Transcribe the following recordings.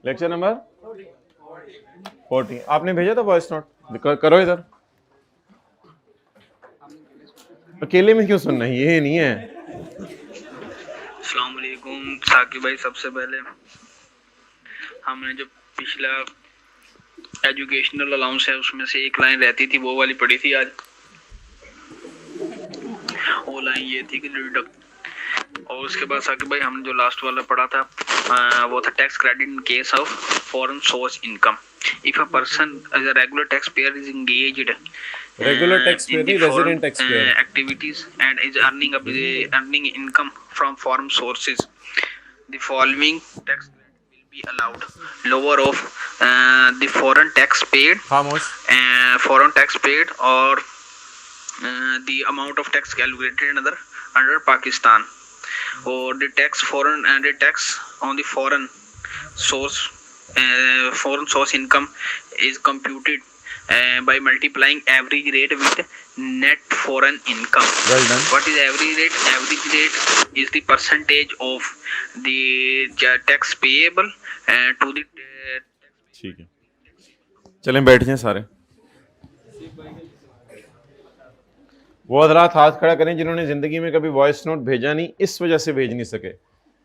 Lecture number 40। आपने भेजा था वॉइस नोट, करो इधर। अकेले में क्यों सुनना है, ये नहीं है। अस्सलाम वालेकुम साकिब भाई, सबसे पहले हमने जो पिछला एजुकेशनल अलाउंस है उसमें से एक लाइन रहती थी वो वाली पढ़ी थी आज। वो लाइन ये थी कि और उसके बाद साकिब भाई हमने जो लास्ट वाला पढ़ा था वो था tax credit in case of foreign source income. If a person as a regular tax payer is engaged regular tax payer in the नहीं, foreign resident tax payer. activities and is earning income from foreign sources, the following tax credit will be allowed: lower of the foreign tax paid, खामोश। or the amount of tax calculated under Pakistan, or the tax on the foreign source income is computed by multiplying average rate with net foreign income. Well done. What is average rate? Average rate is the percentage of the tax payable to the ठीक है, चलें बैठ जाएं सारे। वो हजरात हाथ खड़ा करें जिन्होंने जिंदगी में कभी वॉइस नोट भेजा नहीं, इस वजह से भेज नहीं सके,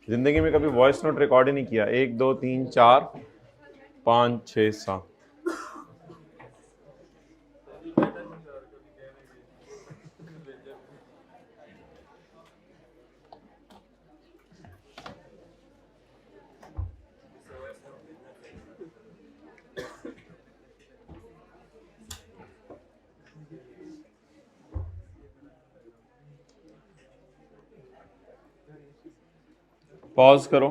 जिंदगी में कभी वॉइस नोट रिकॉर्ड ही नहीं किया। 1 2 3 4 5 6 7। पॉज करो।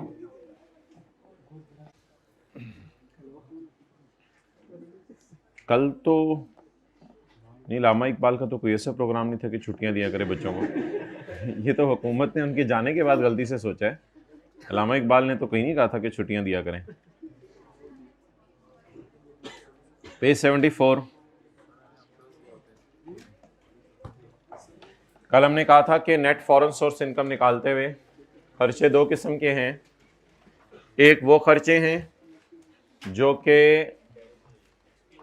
कल तो नहीं, लामा इकबाल का तो कोई ऐसा प्रोग्राम नहीं था कि छुट्टियां दिया करे बच्चों को। ये तो हुकूमत ने उनके जाने के बाद गलती से सोचा है। लामा इकबाल ने तो कहीं नहीं कहा था कि छुट्टियां दिया करें। पेज 74। कल हमने कहा था कि नेट फॉरेन सोर्स इनकम निकालते हुए खर्चे दो किस्म के हैं। एक वो खर्चे हैं जो कि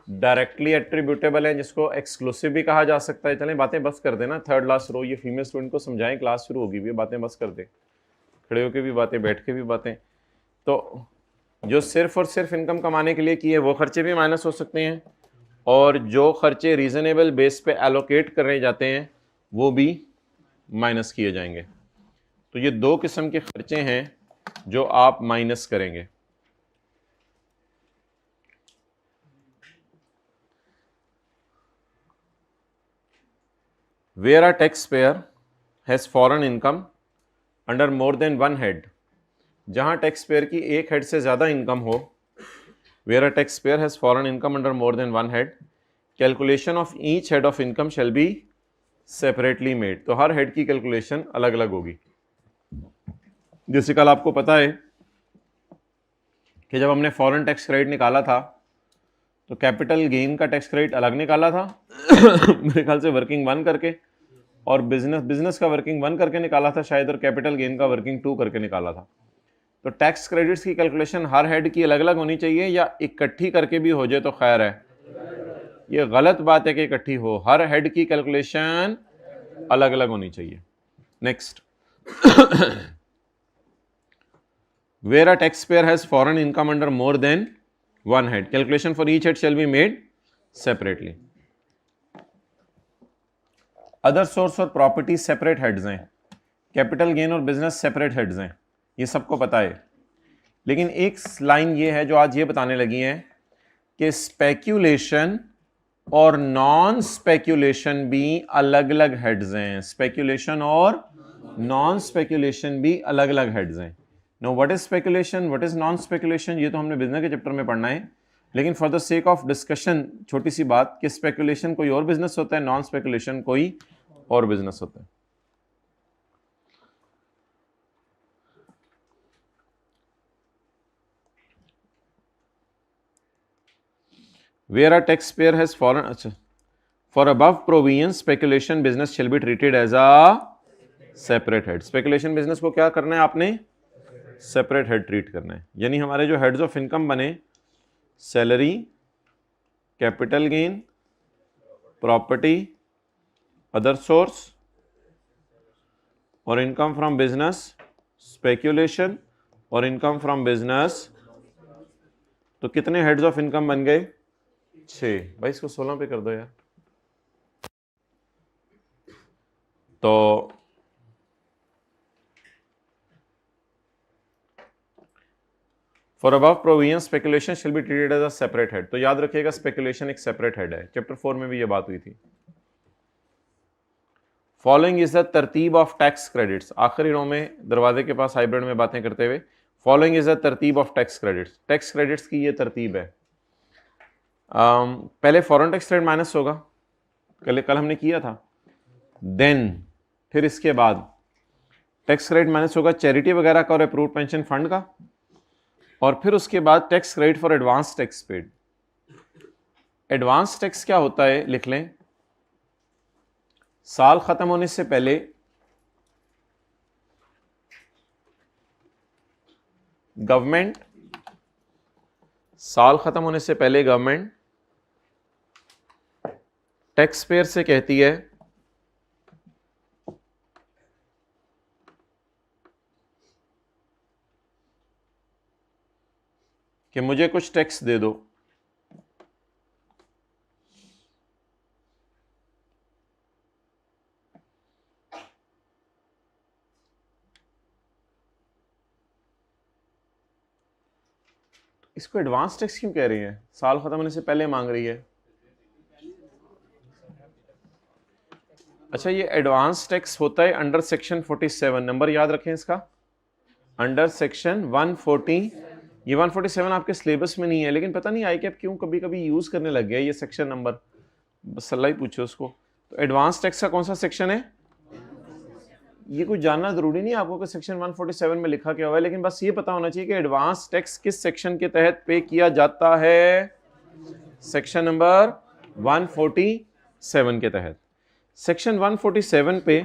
डायरेक्टली एट्रीब्यूटेबल हैं, जिसको एक्सक्लूसिव भी कहा जा सकता है। चलें बातें बस कर देना, थर्ड लास्ट रो, ये फीमेल स्टूडेंट को समझाएं, क्लास शुरू होगी भी, बातें बस कर दे, खड़े होकर भी बातें, बैठ के भी बातें। तो जो सिर्फ और सिर्फ इनकम कमाने के लिए किए वो खर्चे भी माइनस हो सकते हैं, और जो खर्चे रीजनेबल बेस पे एलोकेट करने जाते हैं वो भी माइनस किए जाएंगे। तो ये दो किस्म के खर्चे हैं जो आप माइनस करेंगे। Where a taxpayer has foreign income under more than one head, जहां टैक्स पेयर की एक हेड से ज़्यादा इनकम हो, where a taxpayer has foreign income under more than one head, calculation of each head of income shall be separately made। तो हर head की calculation अलग अलग होगी। जैसे कल आपको पता है कि जब हमने फॉरेन टैक्स क्रेडिट निकाला था तो कैपिटल गेन का टैक्स क्रेडिट अलग निकाला था मेरे ख्याल से वर्किंग 1 करके, और बिजनेस का वर्किंग 1 करके निकाला था शायद, और कैपिटल गेन का वर्किंग 2 करके निकाला था। तो टैक्स क्रेडिट्स की कैलकुलेशन हर हेड की अलग अलग होनी चाहिए, या इकट्ठी करके भी हो जाए तो खैर है। ये गलत बात है कि इकट्ठी हो, हर हेड की कैलकुलेशन अलग अलग होनी चाहिए। Next, where a taxpayer has foreign income under more than one head, calculation for each head shall be made separately। Other source और प्रॉपर्टी सेपरेट हेड्स हैं, कैपिटल गेन और बिजनेस सेपरेट हेड्स हैं, ये सबको पता है। लेकिन एक लाइन ये है जो आज ये बताने लगी है कि स्पेक्यूलेशन और नॉन स्पेक्यूलेशन भी अलग अलग हेड्स हैं। स्पेक्यूलेशन और नॉन स्पेक्यूलेशन भी अलग अलग हेड्स हैं। Know what is speculation, what is non speculation, ये तो हमने बिजनेस के चैप्टर में पढ़ना है, लेकिन for the sake of discussion छोटी सी बात कि स्पेक्यूलेशन कोई और बिजनेस होता है, नॉन स्पेक्यूलेशन कोई और बिजनेस होता है। Where a taxpayer has foreign, अच्छा, for above provision speculation business shall be treated as a separate head। Speculation business को क्या करना है आपने, सेपरेट हेड ट्रीट करना है। यानी हमारे जो हेड्स ऑफ इनकम बने, salary, capital gain, property, other source और इनकम फ्रॉम बिजनेस, स्पेक्यूलेशन और इनकम फ्रॉम बिजनेस, तो कितने हेड्स ऑफ इनकम बन गए? 6। भाई इसको 16 पे कर दो यार। तो for above provision speculation shall be treated as a separate head. तो याद रखिएगा स्पेकुलेशन एक सेपरेट हेड है, चैप्टर 4 में भी ये बात हुई थी। फॉलोइंग इज द तरतीब ऑफ टैक्स क्रेडिट्स। आखिरी रो में दरवाजे के पास हाइब्रिड में बातें करते हुए, फॉलोइंग इज द तरतीब of tax credits. Tax credits की ये तरतीब है। पहले फॉरेन टैक्स रेट माइनस होगा, कल हमने किया था। देन फिर इसके बाद टैक्स रेट माइनस होगा चैरिटी वगैरह का और अप्रूव्ड पेंशन फंड का, और फिर उसके बाद tax credit for advance tax paid. Advance tax क्या होता है लिख लें, साल खत्म होने से पहले गवर्नमेंट टैक्स पेयर से कहती है कि मुझे कुछ टैक्स दे दो। इसको एडवांस टैक्स क्यों कह रही है? साल खत्म होने से पहले मांग रही है। अच्छा, ये एडवांस टैक्स होता है अंडर सेक्शन 47। नंबर याद रखें इसका, अंडर सेक्शन 140। ये 147 आपके सिलेबस में नहीं है, लेकिन पता नहीं ICAP क्यों कभी कभी यूज करने लग गया ये सेक्शन नंबर। बस सलाह ही पूछो उसको। तो एडवांस टैक्स का कौन सा सेक्शन है? ये कुछ जानना जरूरी नहीं है आपको कि सेक्शन 147 में लिखा क्या हुआ है, लेकिन बस ये पता होना चाहिए कि एडवांस टैक्स किस सेक्शन के तहत पे किया जाता है। सेक्शन नंबर 147 के तहत। सेक्शन 147 पे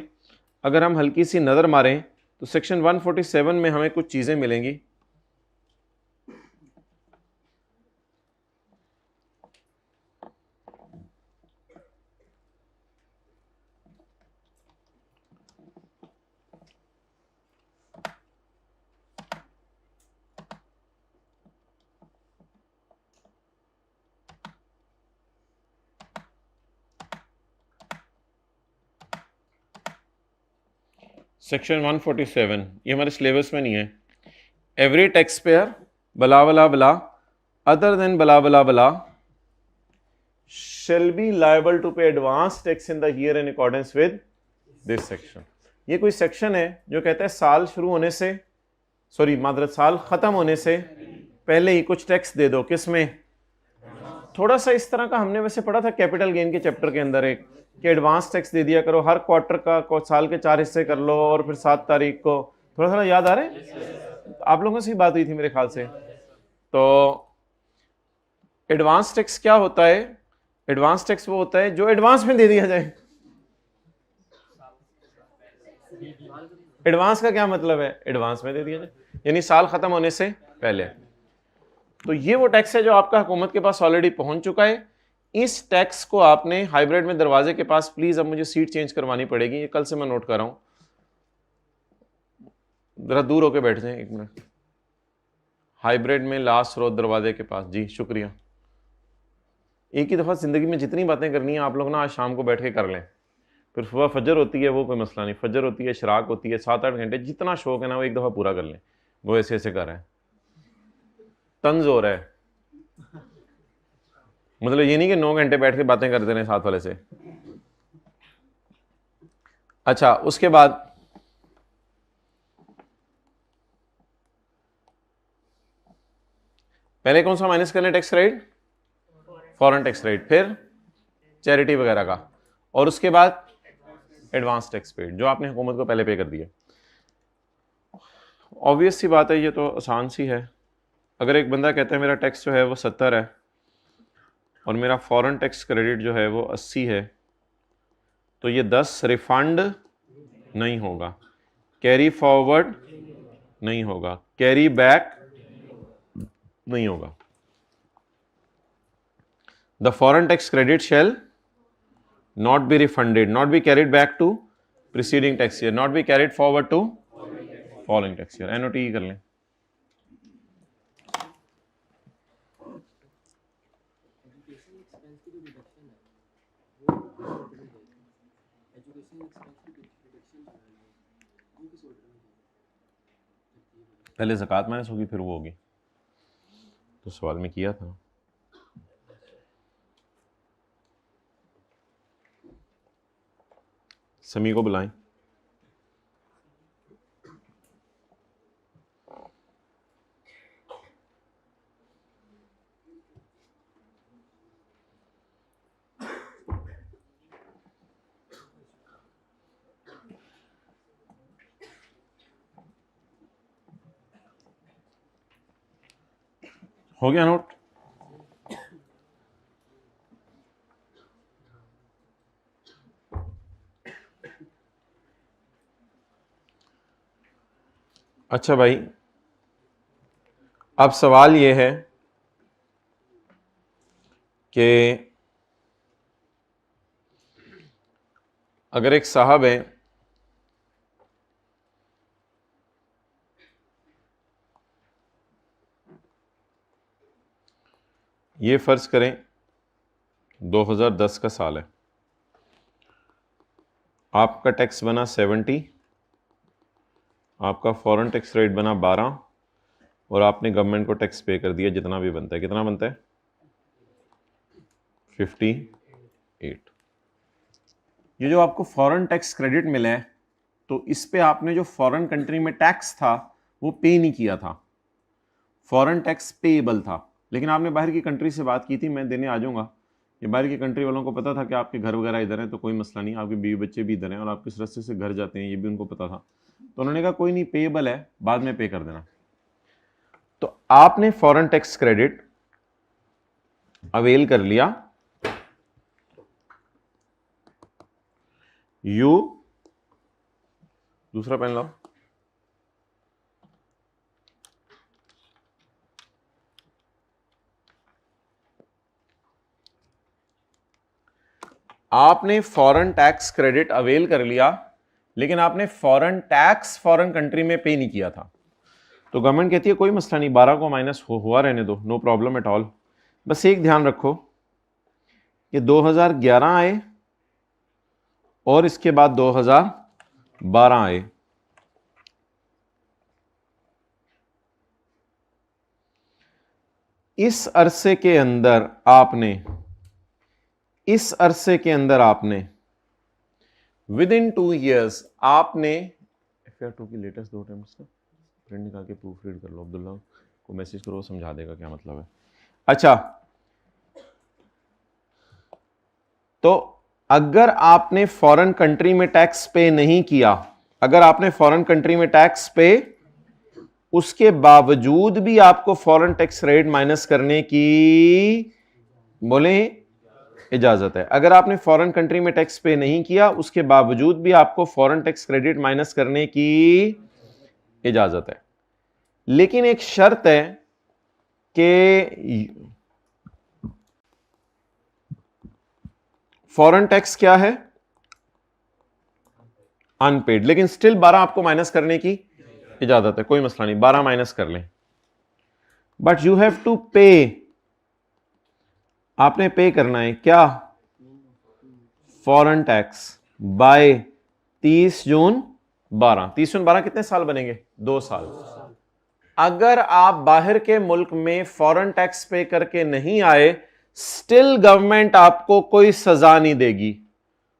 अगर हम हल्की सी नजर मारें तो सेक्शन 147 में हमें कुछ चीजें मिलेंगी। सेक्शन 147 ये हमारे सिलेबस में नहीं है। एवरी टैक्स पेयर बला बला बला अदर देन बला बला बला shall be liable to pay advance tax in the year in accordance with this section। ये कोई सेक्शन है जो कहता है साल शुरू होने से, साल खत्म होने से पहले ही कुछ टैक्स दे दो। किसमें? थोड़ा सा इस तरह का हमने वैसे पढ़ा था कैपिटल गेन के चैप्टर के अंदर एक, कि एडवांस टैक्स दे दिया करो हर क्वार्टर का, साल के 4 हिस्से कर लो और फिर 7 तारीख को। थोड़ा थोड़ा याद आ रहा है? आप लोगों से ही बात हुई थी मेरे ख्याल से। तो एडवांस टैक्स क्या होता है? एडवांस टैक्स वो होता है जो एडवांस में दे दिया जाए। एडवांस का क्या मतलब है? एडवांस में दे दिया जाए, यानी साल खत्म होने से पहले। तो ये वो टैक्स है जो आपका हुकूमत के पास ऑलरेडी पहुंच चुका है। इस टैक्स को आपने हाइब्रिड में दरवाजे के पास, प्लीज अब मुझे सीट चेंज करवानी पड़ेगी, ये कल से मैं नोट कर रहा हूं। जरा दूर होके बैठ जाएं, 1 मिनट। हाइब्रिड में लास्ट रो दरवाजे के पास। जी शुक्रिया। एक ही दफा जिंदगी में जितनी बातें करनी है आप लोग ना आज शाम को बैठ के कर लें। फिर सुबह फजर होती है, वो कोई मसला नहीं। फजर होती है, शराक होती है, 7-8 घंटे जितना शौक है ना वो एक दफा पूरा कर लें। वो ऐसे ऐसे कर रहा है, तंज हो रहा है। मतलब ये नहीं कि 9 घंटे बैठ के बातें करते रहे साथ वाले से। अच्छा, उसके बाद पहले कौन सा माइनस करना है tax rate? Foreign tax rate, फिर चैरिटी वगैरह का, और उसके बाद एडवांस टैक्स पेड जो आपने हुकूमत को पहले पे कर दिया। ऑब्वियस सी बात है, ये तो आसान सी है। अगर एक बंदा कहता है मेरा टैक्स जो है वो 70 है और मेरा फॉरेन टैक्स क्रेडिट जो है वो 80 है, तो ये 10 रिफंड नहीं होगा, कैरी फॉरवर्ड नहीं होगा, कैरी बैक नहीं होगा। The foreign tax credit shall not be refunded, not be carried back to preceding tax year, not be carried forward to following tax year. NOT कर लें। पहले ज़कात माइनस होगी फिर वो होगी, तो सवाल में किया था। समी को बुलाएं। हो गया नोट? अच्छा भाई, अब सवाल ये है कि अगर एक साहब है, ये फर्ज करें 2010 का साल है, आपका टैक्स बना 70, आपका फॉरेन टैक्स रेट बना 12 और आपने गवर्नमेंट को टैक्स पे कर दिया जितना भी बनता है। कितना बनता है? 58। ये जो आपको फॉरेन टैक्स क्रेडिट मिला है, तो इस पे आपने जो फॉरेन कंट्री में टैक्स था वो पे नहीं किया था, फॉरेन टैक्स पेएबल था। लेकिन आपने बाहर की कंट्री से बात की थी, मैं देने आ जाऊंगा। ये बाहर की कंट्री वालों को पता था कि आपके घर वगैरह इधर हैं, तो कोई मसला नहीं, आपके बीवी बच्चे भी इधर हैं और आप किस रास्ते से घर जाते हैं ये भी उनको पता था। तो उन्होंने कहा कोई नहीं, पेएबल है, बाद में पे कर देना। तो आपने फॉरेन टैक्स क्रेडिट अवेल कर लिया, यू दूसरा पेन लाओ, आपने फॉरेन टैक्स क्रेडिट अवेल कर लिया, लेकिन आपने फॉरेन टैक्स फॉरेन कंट्री में पे नहीं किया था। तो गवर्नमेंट कहती है कोई मसला नहीं, 12 को माइनस हुआ रहने दो, नो प्रॉब्लम एट ऑल। बस एक ध्यान रखो कि 2011 आए और इसके बाद 2012 आए, इस अरसे के अंदर आपने विद इन 2 ईयर्स आपने FR2 की लेटेस्ट 2 अटेम्प्ट्स का प्रिंट निकाल के प्रूफ रीड कर लो, अब्दुल्ला को मैसेज करो, समझा देगा क्या मतलब है। अच्छा, तो अगर आपने फॉरेन कंट्री में टैक्स पे नहीं किया, अगर आपने फॉरेन कंट्री में टैक्स पे, उसके बावजूद भी आपको फॉरेन टैक्स रेट माइनस करने की बोले इजाजत है। अगर आपने फॉरेन कंट्री में टैक्स पे नहीं किया, उसके बावजूद भी आपको फॉरेन टैक्स क्रेडिट माइनस करने की इजाजत है। लेकिन एक शर्त है कि फॉरेन टैक्स क्या है? अनपेड, लेकिन स्टिल 12 आपको माइनस करने की इजाजत है, कोई मसला नहीं, 12 माइनस कर लें। बट यू हैव टू पे, आपने पे करना है क्या? फॉरेन टैक्स बाय 30 जून 12। 30 जून 12 कितने साल बनेंगे? 2 साल। अगर आप बाहर के मुल्क में फॉरेन टैक्स पे करके नहीं आए, स्टिल गवर्नमेंट आपको कोई सजा नहीं देगी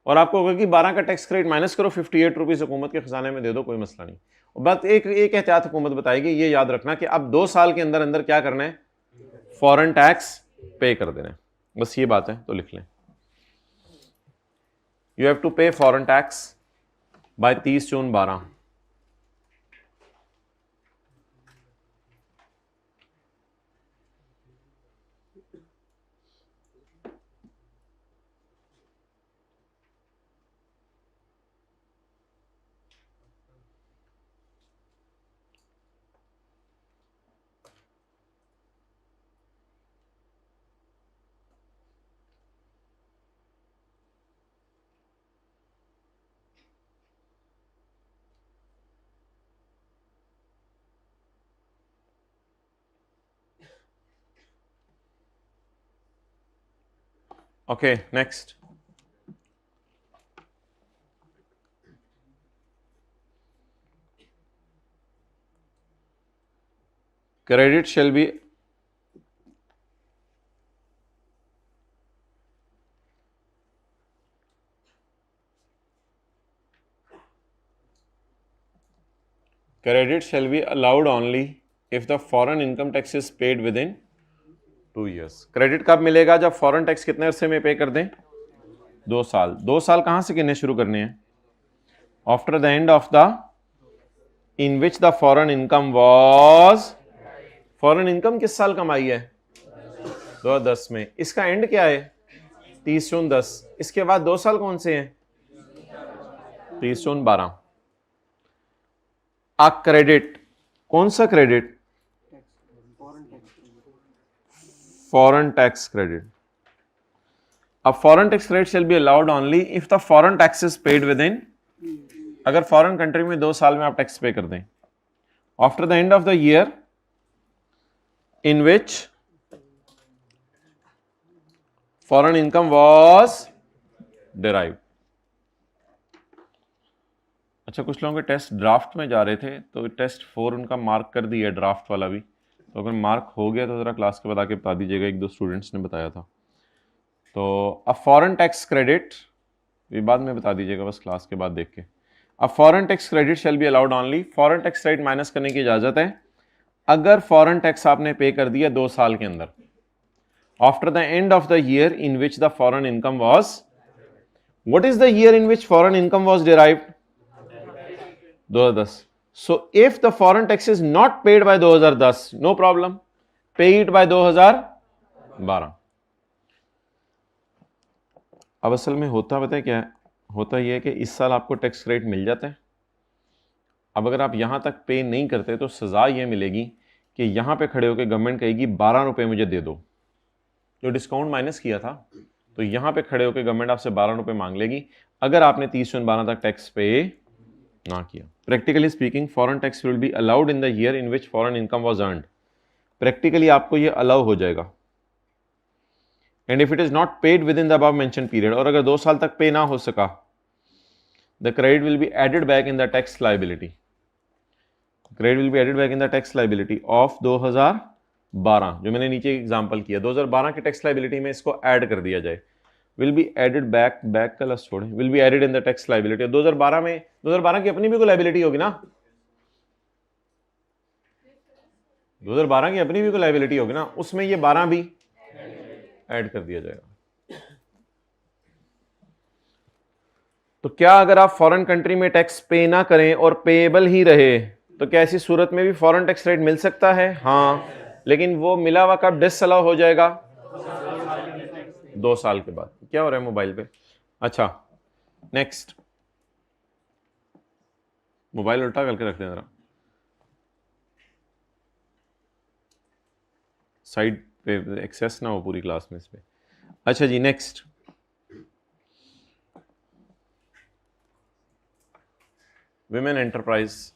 और आपको कहेगी 12 का टैक्स क्रेडिट माइनस करो, 58 रुपीज हुकूमत के खजाने में दे दो, कोई मसला नहीं। बस एक एहतियात हुकूमत बताएगी, ये याद रखना कि अब 2 साल के अंदर अंदर क्या करना है? फॉरेन टैक्स पे कर देना है, बस ये बात है, तो लिख लें। यू हैव टू पे foreign tax bye 30 June 12। Okay next, credit shall be allowed only if the foreign income tax is paid within 2 years. Credit कब मिलेगा? जब फॉरेन टैक्स कितने अरसे में पे कर दें? 2 साल. 2 साल कहां से गिनने शुरू करने हैं? After the end of the in which the foreign income was. Foreign income किस साल कमाई है? 2010 में. इसका एंड क्या है? 30 जून 10. इसके बाद 2 साल कौन से हैं? 30 जून 12. आ क्रेडिट, कौन सा क्रेडिट? Foreign tax credit. अब foreign tax credit shall be allowed only if the foreign tax is paid within, अगर फॉरेन कंट्री में 2 साल में आप टैक्स पे कर दें, after the end of the year in which foreign income was derived. अच्छा, कुछ लोगों के टेस्ट ड्राफ्ट में जा रहे थे तो टेस्ट 4 उनका मार्क कर दिया ड्राफ्ट वाला भी, तो अगर मार्क हो गया तो ज़रा क्लास के बाद आके बता दीजिएगा. 1-2 स्टूडेंट्स ने बताया था. तो अब फॉरेन टैक्स क्रेडिट ये बाद में बता दीजिएगा, बस क्लास के बाद देख के. अब foreign tax credit shall be allowed only, foreign tax credit minus करने की इजाज़त है अगर फॉरेन टैक्स आपने पे कर दिया 2 साल के अंदर, after the end of the year in which the foreign income was. What is the year in which foreign income was derived? 2010. So if the foreign tax is not paid by 2010, no problem, pay it by 2012. अब असल में होता पता है क्या है? होता यह है कि इस साल आपको टैक्स क्रेडिट मिल जाता है. अब अगर आप यहां तक पे नहीं करते तो सजा यह मिलेगी कि यहां पे खड़े होकर गवर्नमेंट कहेगी 12 रुपए मुझे दे दो, जो डिस्काउंट माइनस किया था, तो यहां पे खड़े होकर गवर्नमेंट आपसे 12 रुपए मांग लेगी अगर आपने 30 जून 12 तक टैक्स पे ना किया. Practically speaking foreign tax will be allowed in the year in which foreign income was earned. Practically आपको ये अलाउ हो जाएगा. And if it is not paid within the above mention period, और अगर 2 साल तक पे ना हो सका, the credit will be added back in the tax liability. Credit will be added back in the tax liability of 2012, जो मैंने नीचे एग्जाम्पल किया. 2012 की टैक्स लायबिलिटी में इसको ऐड कर दिया जाए. will be added back का लफ्ज़ छोड़ें, will be added in the tax liability. 2012 में 2012 की अपनी भी कोई लाइबिलिटी होगी ना, 2012 की अपनी भी कोई लाइबिलिटी होगी ना, उसमें ये 12 भी ऐड कर दिया जाएगा. तो क्या अगर आप फॉरेन कंट्री में टैक्स पे ना करें और पेएबल ही रहे तो क्या ऐसी सूरत में भी फॉरेन टैक्स रेट मिल सकता है? हाँ, लेकिन वो मिला हुआ कब डिसअलाउ हो जाएगा? 2 साल के बाद. क्या हो रहा है मोबाइल पे? अच्छा नेक्स्ट, मोबाइल उल्टा करके रख दें जरा, साइड पे एक्सेस ना हो पूरी क्लास में इस पे. अच्छा जी नेक्स्ट, विमेन एंटरप्राइज.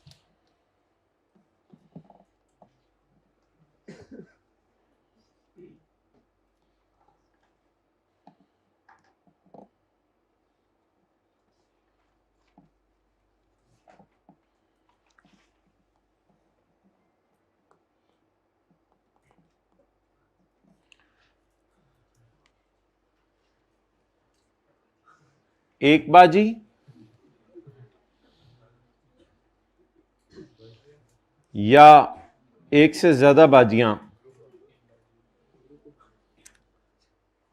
एक बाजी या एक से ज्यादा बाजियां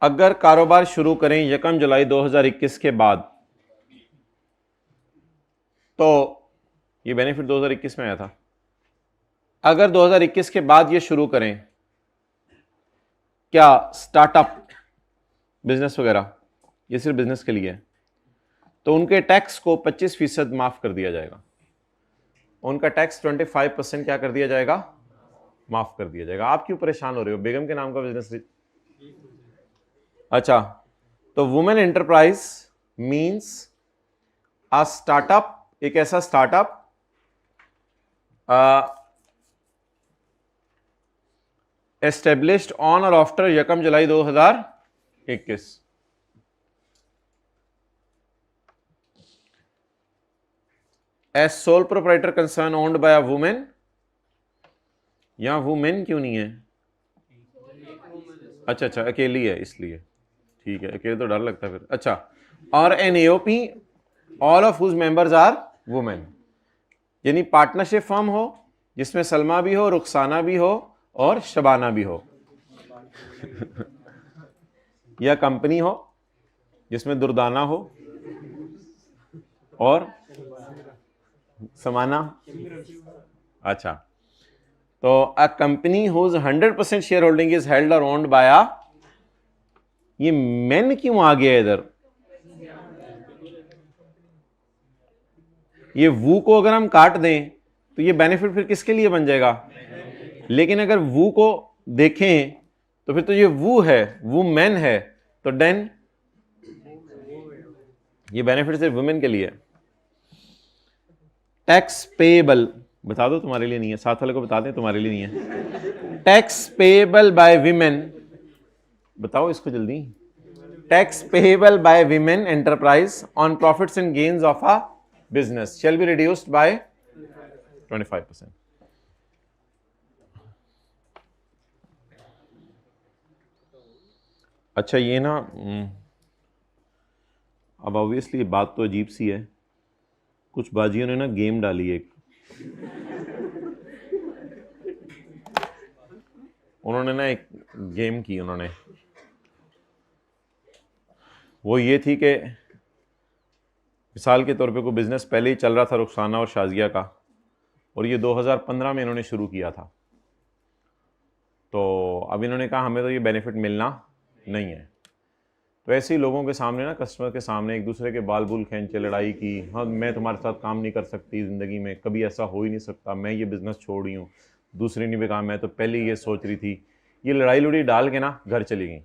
अगर कारोबार शुरू करें 1 जुलाई 2021 के बाद, तो ये बेनिफिट 2021 में आया था. अगर 2021 के बाद ये शुरू करें, क्या स्टार्टअप बिजनेस वगैरह, ये सिर्फ बिजनेस के लिए है, तो उनके टैक्स को 25% माफ कर दिया जाएगा. उनका टैक्स 25% क्या कर दिया जाएगा? माफ कर दिया जाएगा. आप क्यों परेशान हो रहे हो? बेगम के नाम का बिजनेस. अच्छा, तो women enterprise means a startup, एक ऐसा स्टार्टअप एस्टेब्लिश्ड ऑन और after 1 July 2021. As sole proprietor concern owned by a women, या वुमेन क्यों नहीं है? अच्छा, अकेली है इसलिए, ठीक है, अकेले तो डर लगता है फिर। अच्छा, और an AOP all of whose members are women, यानी पार्टनरशिप फर्म हो जिसमें सलमा भी हो, रुखसाना भी हो और शबाना भी हो या कंपनी हो जिसमें दुर्दाना हो और समाना। अच्छा, तो a company whose 100% share holding is held और ओन्ड बाय अ, ये मेन क्यों आ गया इधर? ये वू को अगर हम काट दें तो ये बेनिफिट फिर किसके लिए बन जाएगा? लेकिन अगर वू को देखें तो फिर तो ये वू है, वू मैन है, तो देन ये बेनिफिट सिर्फ वुमेन के लिए। टैक्स पेएबल, बता दो तुम्हारे लिए नहीं है, साथ वाले को बता दें तुम्हारे लिए नहीं है। टैक्स पेएबल बाय विमेन, बताओ इसको जल्दी। Tax payable by women enterprise on profits and gains of a business shell be reduced by 25%। अच्छा, ये ना अब ऑब्वियसली बात तो अजीब सी है, कुछ बाजियों ने ना गेम डाली एक, उन्होंने ना एक गेम की, उन्होंने वो ये थी कि मिसाल के तौर पे कोई बिजनेस पहले ही चल रहा था रुखसाना और शाजिया का, और ये 2015 में इन्होंने शुरू किया था, तो अब इन्होंने कहा हमें तो ये बेनिफिट मिलना नहीं है। तो ऐसे ही लोगों के सामने ना, कस्टमर के सामने एक दूसरे के बाल बुल खींचे, लड़ाई की, हाँ मैं तुम्हारे साथ काम नहीं कर सकती ज़िंदगी में, कभी ऐसा हो ही नहीं सकता, मैं ये बिज़नेस छोड़ रही हूँ, दूसरी ने भी कहा मैं तो पहले ये सोच रही थी। ये लड़ाई लुड़ी डाल के ना घर चली गई,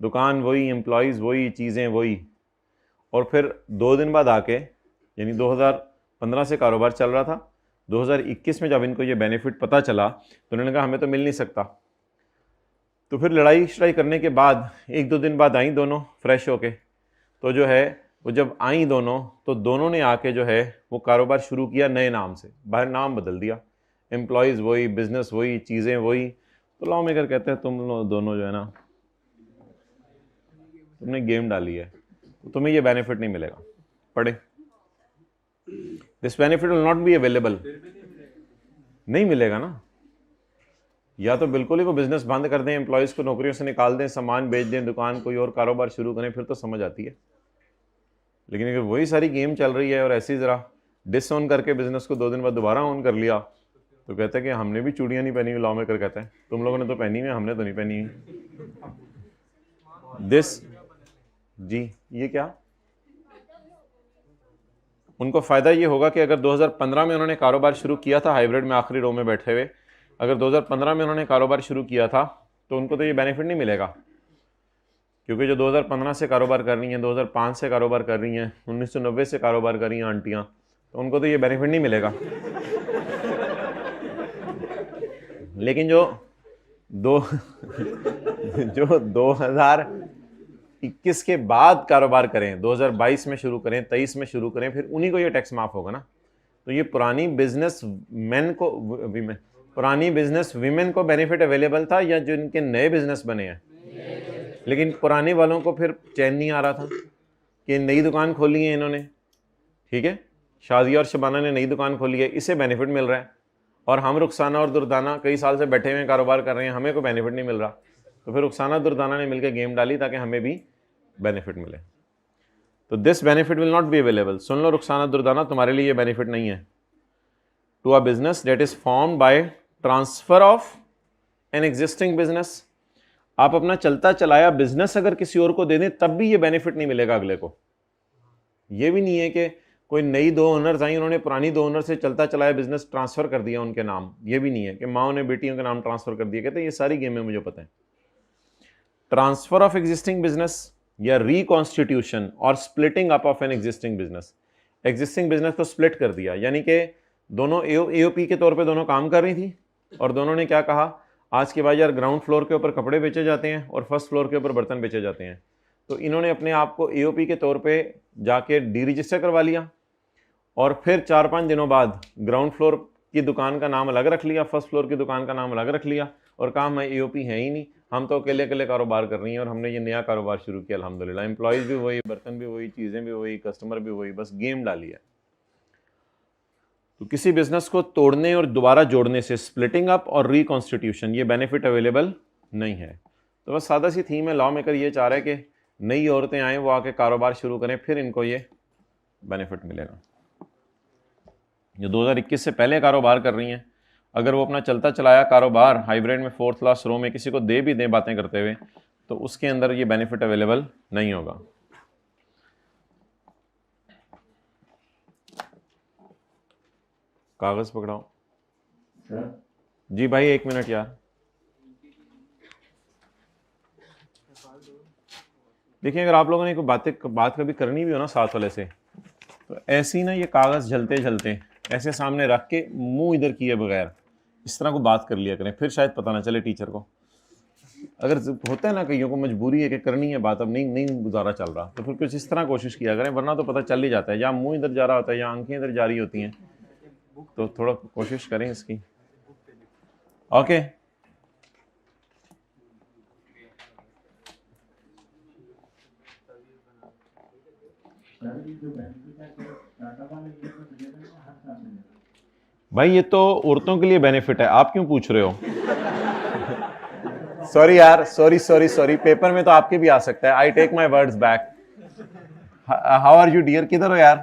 दुकान वही, एम्प्लॉयज़ वही, चीज़ें वही। और फिर 2 दिन बाद आके, यानी 2015 से कारोबार चल रहा था, 2021 में जब इनको ये बेनिफिट पता चला तो उन्होंने कहा हमें तो मिल नहीं सकता। तो फिर लड़ाई शड़ाई करने के बाद 1-2 दिन बाद आई दोनों फ्रेश होके, तो जो है वो जब आई दोनों, तो दोनों ने आके जो है वो कारोबार शुरू किया नए नाम से, बाहर नाम बदल दिया, एम्प्लॉयज़ वही, बिजनेस वही, चीज़ें वही। तो लॉ मेकर कहते हैं तुम लोग दोनों जो है ना, तुमने गेम डाली है, तो तुम्हें ये बेनिफिट नहीं मिलेगा। पढ़े, this benefit will not be available, नहीं मिलेगा ना। या तो बिल्कुल ही वो बिजनेस बंद कर दें, एम्प्लॉयज़ को नौकरियों से निकाल दें, सामान बेच दें, दुकान कोई और कारोबार शुरू करें, फिर तो समझ आती है। लेकिन अगर वही सारी गेम चल रही है और ऐसी ज़रा डिस ऑन करके बिजनेस को 2 दिन बाद दोबारा ऑन कर लिया, तो कहते हैं कि हमने भी चूड़ियाँ नहीं पहनी हुई, लॉ मेकर कहते हैं तुम लोगों ने तो पहनी हुई, हमने तो नहीं पहनी हुई। दिस जी, ये क्या, उनको फ़ायदा ये होगा कि अगर 2015 में उन्होंने कारोबार शुरू किया था, हाइब्रिड में आखिरी रो में बैठे हुए, अगर 2015 में उन्होंने कारोबार शुरू किया था तो उनको तो ये बेनिफिट नहीं मिलेगा, क्योंकि जो 2015 से कारोबार कर रही हैं, 2005 से कारोबार कर रही हैं, 1990 से कारोबार कर रही हैं आंटियाँ, तो उनको तो ये बेनिफिट नहीं मिलेगा। लेकिन जो 2021 के बाद कारोबार करें, 2022 में शुरू करें, 23 में शुरू करें, फिर उन्हीं को ये टैक्स माफ़ होगा ना। तो ये पुरानी बिजनेस वीमेन को बेनिफिट अवेलेबल था, या जो इनके नए बिजनेस बने हैं? लेकिन पुराने वालों को फिर चैन नहीं आ रहा था कि नई दुकान खोली है इन्होंने, ठीक है, शाजिया और शबाना ने नई दुकान खोली है, इसे बेनिफिट मिल रहा है, और हम रुखसाना और दुर्दाना कई साल से बैठे हुए कारोबार कर रहे हैं, हमें कोई बेनिफिट नहीं मिल रहा। तो फिर रुखसाना दुर्दाना ने मिलकर गेम डाली ताकि हमें भी बेनिफिट मिले। तो this benefit will not be available. सुन लो रुखसाना दुर्दाना, तुम्हारे लिए ये बेनिफिट नहीं है। To a business that is formed by transfer of an existing business, आप अपना चलता चलाया बिजनेस अगर किसी और को दे दें तब भी ये बेनिफिट नहीं मिलेगा अगले को। ये भी नहीं है कि कोई नई 2 ओनर्स आई, उन्होंने पुरानी 2 ओनर से चलता चलाया बिजनेस ट्रांसफर कर दिया उनके नाम, ये भी नहीं है कि माओ ने बेटियों के नाम ट्रांसफर कर दिया। कहते हैं ये सारी गेमें मुझे पता है। ट्रांसफर ऑफ एग्जिस्टिंग बिजनेस या रिकॉन्स्टिट्यूशन और splitting up of an existing business, existing business को स्प्लिट कर दिया, यानी कि दोनों एओपी के तौर पे दोनों काम कर रही थी, और दोनों ने क्या कहा, आज के बाद यार ग्राउंड फ्लोर के ऊपर कपड़े बेचे जाते हैं और फर्स्ट फ्लोर के ऊपर बर्तन बेचे जाते हैं। तो इन्होंने अपने आप को एओपी के तौर पे जाके डी रजिस्टर करवा लिया, और फिर 4-5 दिनों बाद ग्राउंड फ्लोर की दुकान का नाम अलग रख लिया, फर्स्ट फ्लोर की दुकान का नाम अलग रख लिया और कहा मैं एओपी है ही नहीं, हम तो अकेले अकेले कारोबार कर रही हैं और हमने ये नया कारोबार शुरू किया अल्हम्दुलिल्लाह। एम्प्लॉयज़ भी वही, बर्तन भी वही, चीज़ें भी वही, कस्टमर भी वही, बस गेम डाली है। तो किसी बिजनेस को तोड़ने और दोबारा जोड़ने से, स्प्लिटिंग अप और रिकॉन्स्टिट्यूशन, ये बेनिफिट अवेलेबल नहीं है। तो बस सादा सी थीम है, लॉ मेकर ये चाह रहे हैं कि नई औरतें आएँ, वो आके कारोबार शुरू करें, फिर इनको ये बेनिफिट मिलेगा। जो 2021 से पहले कारोबार कर रही हैं, अगर वो अपना चलता चलाया कारोबार हाइब्रिड में 4th क्लास रो में किसी को दे भी दें बातें करते हुए, तो उसके अंदर ये बेनिफिट अवेलेबल नहीं होगा। कागज पकड़ाओ जी भाई, 1 मिनट यार। देखिए, अगर आप लोगों ने कोई बात कभी करनी भी हो ना साथ वाले से, तो ऐसे ही ना ये कागज झलते झलते ऐसे सामने रख के मुंह इधर किए बगैर इस तरह को बात कर लिया करें, फिर शायद पता ना चले टीचर को। अगर होता है ना कईयों को मजबूरी है कि करनी है बात, अब नहीं गुजारा चल रहा, तो फिर कुछ इस तरह कोशिश किया करें, वरना तो पता चल ही जाता है, या मुंह इधर जा रहा होता है या आंखें इधर जा रही होती हैं। तो थोड़ा कोशिश करें इसकी। ओके, भाई ये तो औरतों के लिए बेनिफिट है, आप क्यों पूछ रहे हो? सॉरी यार, सॉरी, पेपर में तो आपके भी आ सकता है। I take my words back. How are you dear? किधर हो यार,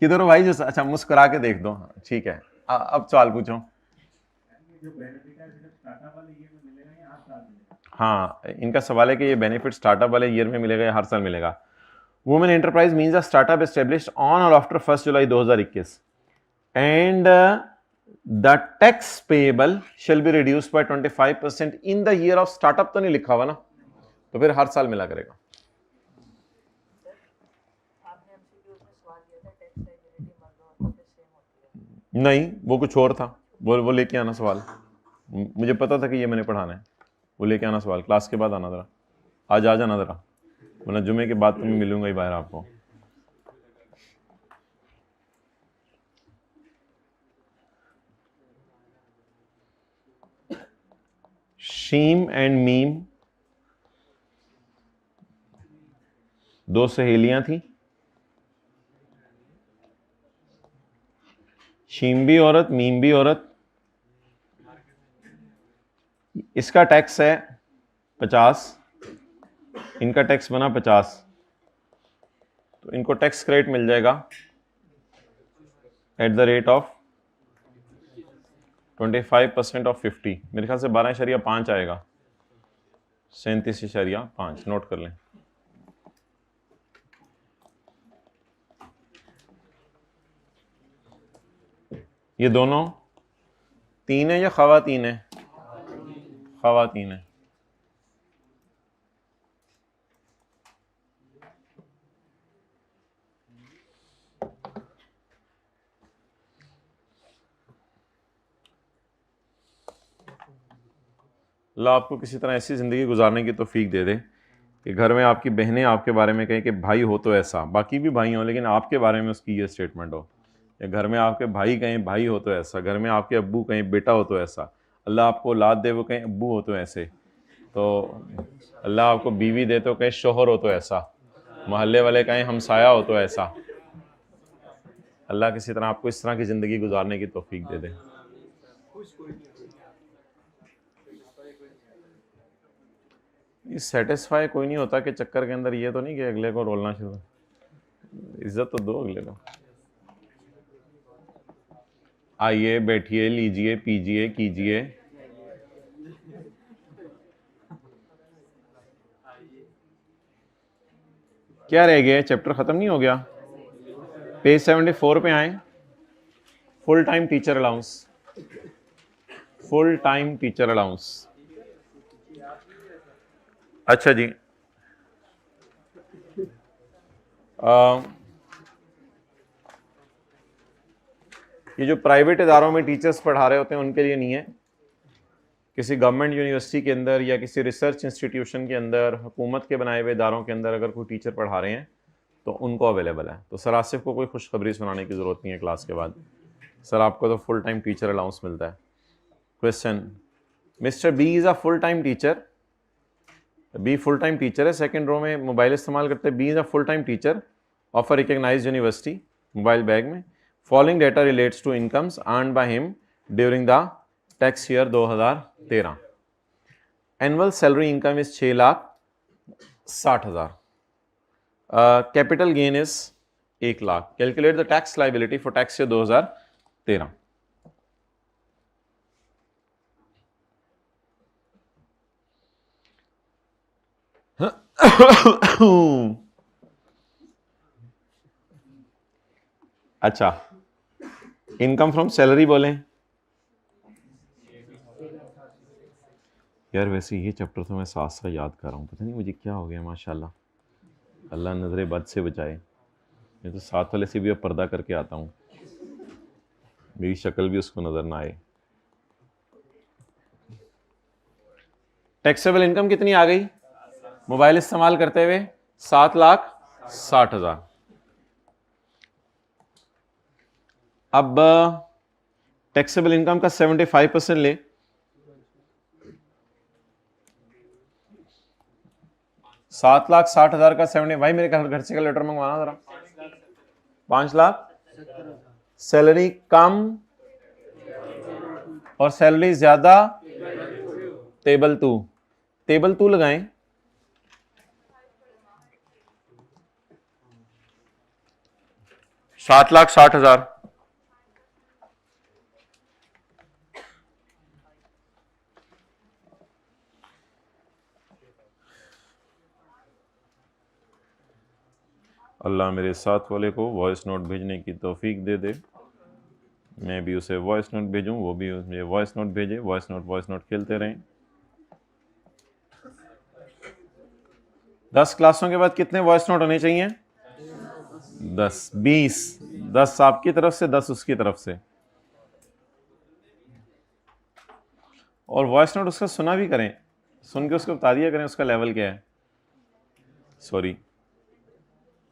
किधर हो भाई? जो अच्छा मुस्कुरा के देख दो, ठीक है। अब सवाल पूछो। हाँ, इनका सवाल है कि ये बेनिफिट स्टार्टअप वाले ईयर में मिलेगा या हर साल मिलेगा। Women enterprise means a startup established on और after 1 July 2021 and the tax payable shall be reduced by 25% in the year of startup. तो नहीं लिखा हुआ ना, तो फिर हर साल मिला करेगा। नहीं, वो कुछ और था, वो लेके आना सवाल। मुझे पता था कि ये मैंने पढ़ाना है, वो लेके आना सवाल। क्लास के बाद आना जरा, आज आ जाना जरा, वरना जुमे के बाद तो मैं मिलूंगा ही बाहर आपको। शीम एंड मीम दो सहेलियां थी, शीम भी औरत, मीम भी औरत। इसका टैक्स है 50, इनका टैक्स बना 50, तो इनको टैक्स क्रेडिट मिल जाएगा at the rate of 25% of 50। मेरे ख्याल से 12.5 आएगा, 37.5। नोट कर लें। ये दोनों तीन है या खवातीन है? खवातीन है। अल्लाह आपको किसी तरह ऐसी ज़िंदगी गुजारने की तौफीक दे दे कि घर में आपकी बहनें आपके बारे में कहें कि भाई हो तो ऐसा, बाकी भी भाई हों लेकिन आपके बारे में उसकी ये स्टेटमेंट हो, या घर में आपके भाई कहें भाई हो तो ऐसा, घर में आपके अब्बू कहें बेटा हो तो ऐसा, अल्लाह आपको औलाद दे वो कहें अब्बू हो तो ऐसे, तो अल्लाह आपको बीवी दे तो कहें शोहर हो तो ऐसा, मोहल्ले वाले कहें हमसाया हो तो ऐसा। अल्लाह किसी तरह आपको इस तरह की ज़िंदगी गुजारने की तौफीक दे दे। सेटिस्फाई कोई नहीं होता कि चक्कर के अंदर ये तो नहीं कि अगले को रोलना शुरू, इज्जत तो दो अगले को। आइए बैठिए, लीजिए, पीजिए, कीजिए। क्या रह गया? चैप्टर खत्म नहीं हो गया? पेज 74 पे आए। Full time teacher allowance, full time teacher allowance. अच्छा जी, ये जो प्राइवेट इदारों में टीचर्स पढ़ा रहे होते हैं उनके लिए नहीं है। किसी गवर्नमेंट यूनिवर्सिटी के अंदर या किसी रिसर्च इंस्टीट्यूशन के अंदर, हुकूमत के बनाए हुए इदारों के अंदर अगर कोई टीचर पढ़ा रहे हैं तो उनको अवेलेबल है। तो सर आसिफ को कोई खुशखबरी सुनाने की ज़रूरत नहीं है क्लास के बाद, सर आपको तो फुल टाइम टीचर अलाउंस मिलता है। Question, mister B is a full time teacher, B full time teacher है, सेकंड रो में मोबाइल इस्तेमाल करते हैं। B is a full time teacher of a recognized university, mobile bag में। Following data relates to incomes earned by him during the tax year 2013। Annual salary income is 6,60,000। Capital gain is 1 lakh. Calculate the tax liability for tax year 2013। अच्छा, income from salary बोलें यार, वैसे ये chapter तो मैं साथ साथ याद कर रहा हूँ, पता नहीं मुझे क्या हो गया, माशाल्लाह, अल्लाह नजरे बद से बचाए। मैं तो साथ वाले से भी अब पर्दा करके आता हूँ, मेरी शक्ल भी उसको नजर ना आए। टैक्सेबल इनकम कितनी आ गई मोबाइल इस्तेमाल करते हुए? 7,60,000। अब टैक्सेबल इनकम का 75% ले, 7,60,000 का 70, भाई मेरे घर से कैलकुलेटर मंगवाना जरा। 5 लाख। सैलरी कम और सैलरी ज्यादा, टेबल 2, टेबल 2 लगाएं। $7,60,000। अल्लाह मेरे साथ वाले को वॉइस नोट भेजने की तौफीक दे दे, मैं भी उसे वॉइस नोट भेजूं, वो भी मुझे वॉइस नोट भेजे। वॉइस नोट खेलते रहें। 10 क्लासों के बाद कितने वॉइस नोट होने चाहिए? 10, 20। 10 आपकी तरफ से, 10 उसकी तरफ से। और वॉइस नोट उसका सुना भी करें, सुन के उसको बता दिया करें उसका लेवल क्या है, सॉरी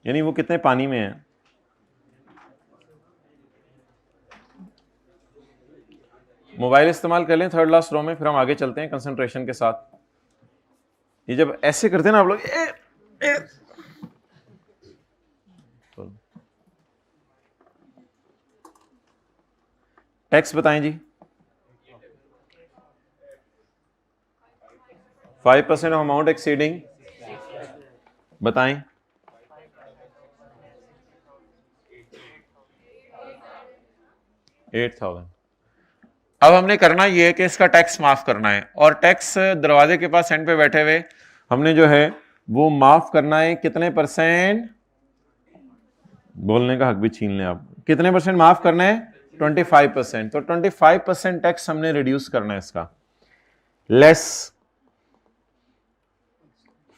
यानी वो कितने पानी में है। मोबाइल इस्तेमाल कर लें थर्ड लास्ट रो में, फिर हम आगे चलते हैं कंसंट्रेशन के साथ। ये जब ऐसे करते हैं ना आप लोग, टैक्स बताएं जी। 5% ऑफ अमाउंट एक्सीडिंग, बताएं। 8,000। अब हमने करना ये है कि इसका टैक्स माफ करना है, और टैक्स दरवाजे के पास एंड पे बैठे हुए हमने जो है वो माफ करना है। कितने %? बोलने का हक भी छीन लें आप। कितने % माफ करना है? 25%। तो 25% टैक्स हमने रिड्यूस करना है इसका। Less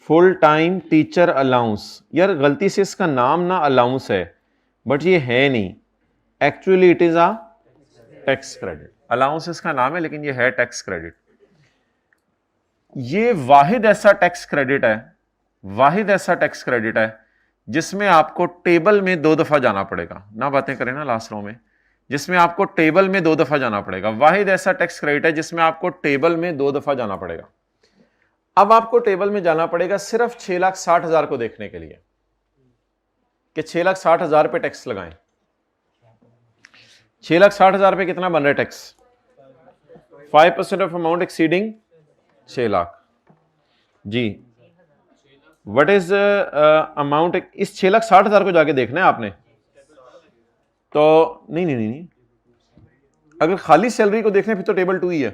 full time teacher allowance, यार गलती से इसका नाम ना अलाउंस है, बट ये है नहीं, actually it is a tax credit. Allowance इसका नाम है लेकिन ये है टैक्स क्रेडिट। ये वाहिद ऐसा टैक्स क्रेडिट है, वाहिद ऐसा टैक्स क्रेडिट है जिसमें आपको टेबल में 2 दफा जाना पड़ेगा। ना बातें करें ना लास्ट रो में, जिसमें आपको टेबल में 2 दफा जाना पड़ेगा। वाहिद ऐसा टैक्स क्रेडिट है जिसमें आपको टेबल में 2 दफा जाना पड़ेगा। अब आपको टेबल में जाना पड़ेगा सिर्फ 6,60,000 को देखने के लिए कि 6,60,000 पे टैक्स लगाएं। 6,60,000 पे कितना बन रहा है tax? 5% of amount exceeding 6 lakh जी। What is amount? इस 6,60,000 को जाके देखना है आपने। तो नहीं, अगर खाली सैलरी को देखने फिर तो टेबल 2 ही है।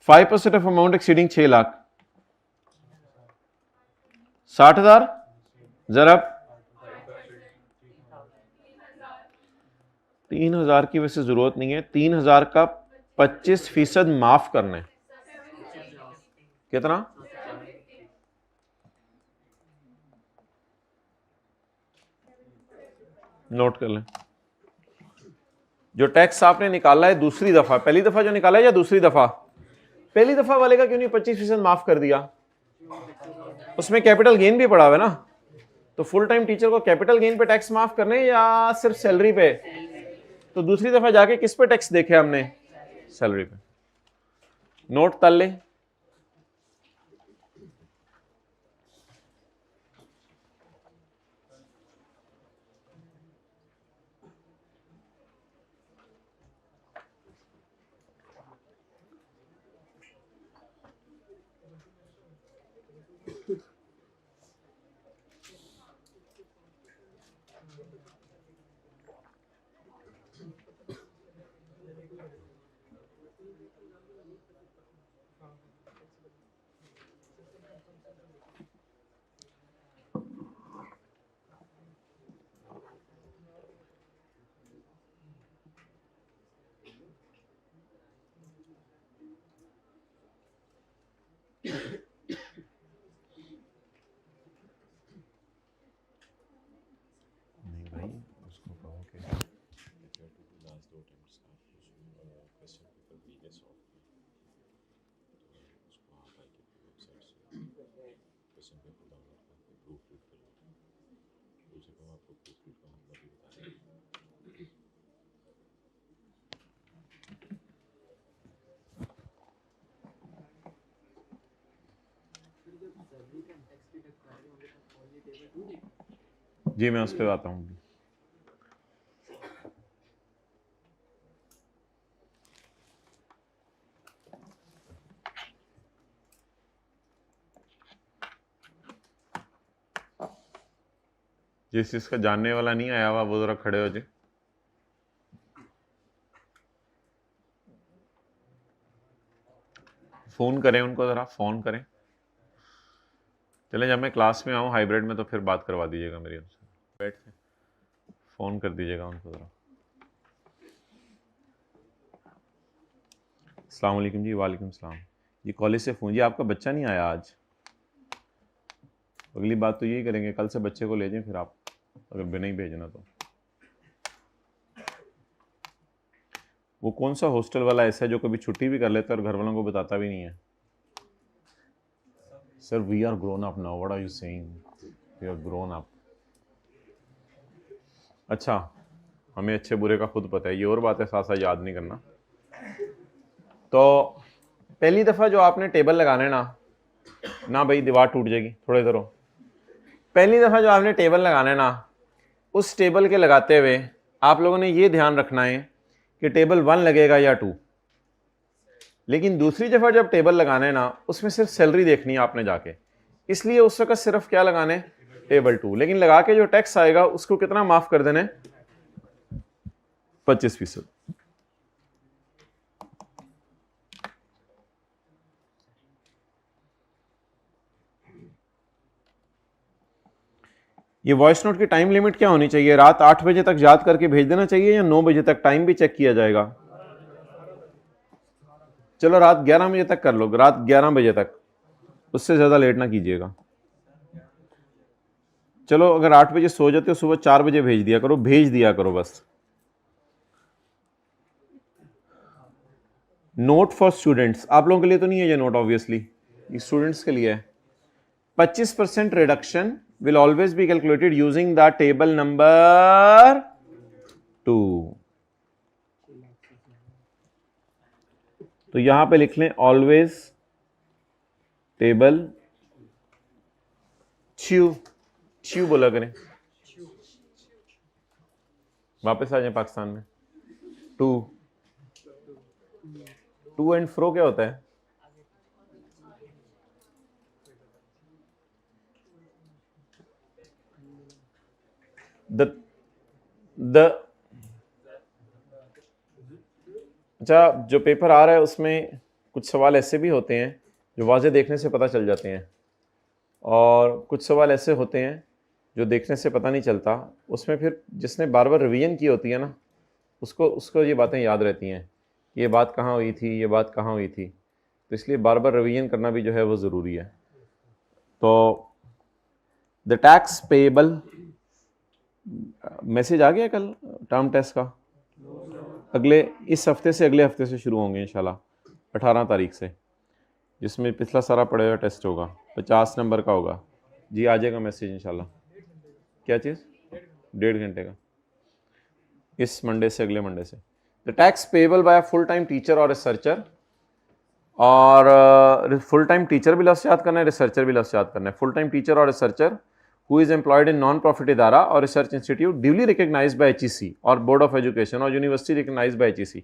5% ऑफ अमाउंट एक्सीडिंग 6 लाख, 60,000 जरा 3,000 की वैसे जरूरत नहीं है। 3,000 का 25% माफ करना है। कितना? नोट कर लें। जो टैक्स आपने निकाला है दूसरी दफा, पहली दफा जो निकाला है या दूसरी दफा? पहली दफा वाले का क्यों नहीं 25% माफ कर दिया? उसमें कैपिटल गेन भी पड़ा हुआ है ना, तो फुल टाइम टीचर को कैपिटल गेन पे टैक्स माफ करने या सिर्फ सैलरी पे? तो दूसरी दफा जाके किस पे टैक्स देखे हमने? सैलरी पे। नोट तल ले। जी मैं उस पर आता हूँ। जिस चीज का जानने वाला नहीं आया हुआ वो जरा खड़े हो जाए। फोन करें उनको, जरा फोन करें। चले जब मैं क्लास में आऊँ हाइब्रिड में तो फिर बात करवा दीजिएगा मेरी उनसे, बैठ के फोन कर दीजिएगा उनको जरा। अस्सलाम वालेकुम जी। वालेकुम सलाम जी। कॉलेज से फ़ोन जी, आपका बच्चा नहीं आया आज। अगली बात तो यही करेंगे, कल से बच्चे को ले जाएं फिर आप, अगर नहीं भेजना तो। वो कौन सा हॉस्टल वाला ऐसा है जो कभी छुट्टी भी कर लेता है और घर वालों को बताता भी नहीं है? Sir we are grown up now, what are you saying? We are grown up. अच्छा, हमें अच्छे बुरे का खुद पता है, ये और बात है, साथ साथ याद नहीं करना। तो पहली दफ़ा जो आपने टेबल लगाना है ना भाई दीवार टूट जाएगी, थोड़ा इधर हो। पहली दफ़ा जो आपने टेबल लगाना है ना, उस टेबल के लगाते हुए आप लोगों ने ये ध्यान रखना है कि टेबल 1 लगेगा या 2। लेकिन दूसरी दफ़ा जब टेबल लगाना है ना, उसमें सिर्फ सैलरी देखनी है आपने जाके, इसलिए उस वक्त सिर्फ क्या लगाना है? टेबल 2। लेकिन लगा के जो टैक्स आएगा उसको कितना माफ कर देना है? 25%। ये वॉइस नोट की टाइम लिमिट क्या होनी चाहिए? रात 8 बजे तक याद करके भेज देना चाहिए या 9 बजे तक? टाइम भी चेक किया जाएगा। चलो रात 11 बजे तक कर लो, रात 11 बजे तक, उससे ज्यादा लेट ना कीजिएगा। चलो अगर 8 बजे सो जाते हो, सुबह 4 बजे भेज दिया करो, भेज दिया करो बस। नोट फॉर स्टूडेंट्स, आप लोगों के लिए तो नहीं है ये नोट, ऑब्वियसली ये स्टूडेंट्स के लिए है। 25% reduction will always be calculated using the table number 2। तो यहां पे लिख लें ऑलवेज टेबल च्यू बोला करें। वापस आ जाए पाकिस्तान में। टू एंड फ्रो क्या होता है? अच्छा, जो पेपर आ रहा है उसमें कुछ सवाल ऐसे भी होते हैं जो वाज़े देखने से पता चल जाते हैं, और कुछ सवाल ऐसे होते हैं जो देखने से पता नहीं चलता। उसमें फिर जिसने बार बार रिवीजन की होती है ना, उसको ये बातें याद रहती हैं, ये बात कहाँ हुई थी, ये बात कहाँ हुई थी। तो इसलिए बार बार रिवीजन करना भी जो है वो ज़रूरी है। तो द टैक्स पेएबल, मैसेज आ गया कल टर्म टेस्ट का? अगले इस हफ्ते से अगले हफ्ते से शुरू होंगे इंशाल्लाह, 18 तारीख से, जिसमें पिछला सारा पढ़ा हुआ टेस्ट होगा, 50 नंबर का होगा। जी आ जाएगा मैसेज इंशाल्लाह। क्या चीज़? 1.5 घंटे का, इस मंडे से अगले मंडे से। The tax payable by full time teacher और रिसर्चर, और फुल टाइम टीचर भी लफ्ज़ याद करना है, रिसर्चर भी लफ्ज़ याद करना है। फुल टाइम टीचर और researcher who is employed in non profit इदारा और research institute duly recognised by HEC और बोर्ड ऑफ एजुकेशन और university recognised by HEC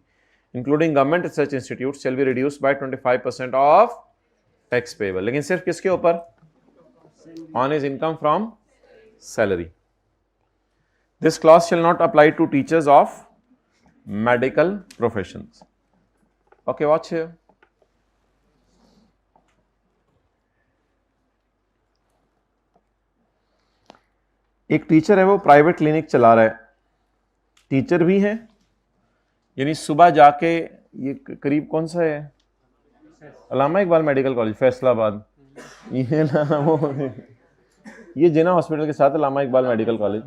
including government research institute shall be reduced by 25% of tax payable. लेकिन सिर्फ किसके ऊपर? On his income from salary. This clause shall not apply to teachers of medical professions. Okay, watch here. एक teacher है, वो private clinic चला रहा है, टीचर भी है, यानी सुबह जाके, ये करीब कौन सा है? अल्लामा इकबाल मेडिकल कॉलेज फैसलाबाद, ये ना वो ये जिना हॉस्पिटल के साथ अल्लामा इकबाल मेडिकल कॉलेज।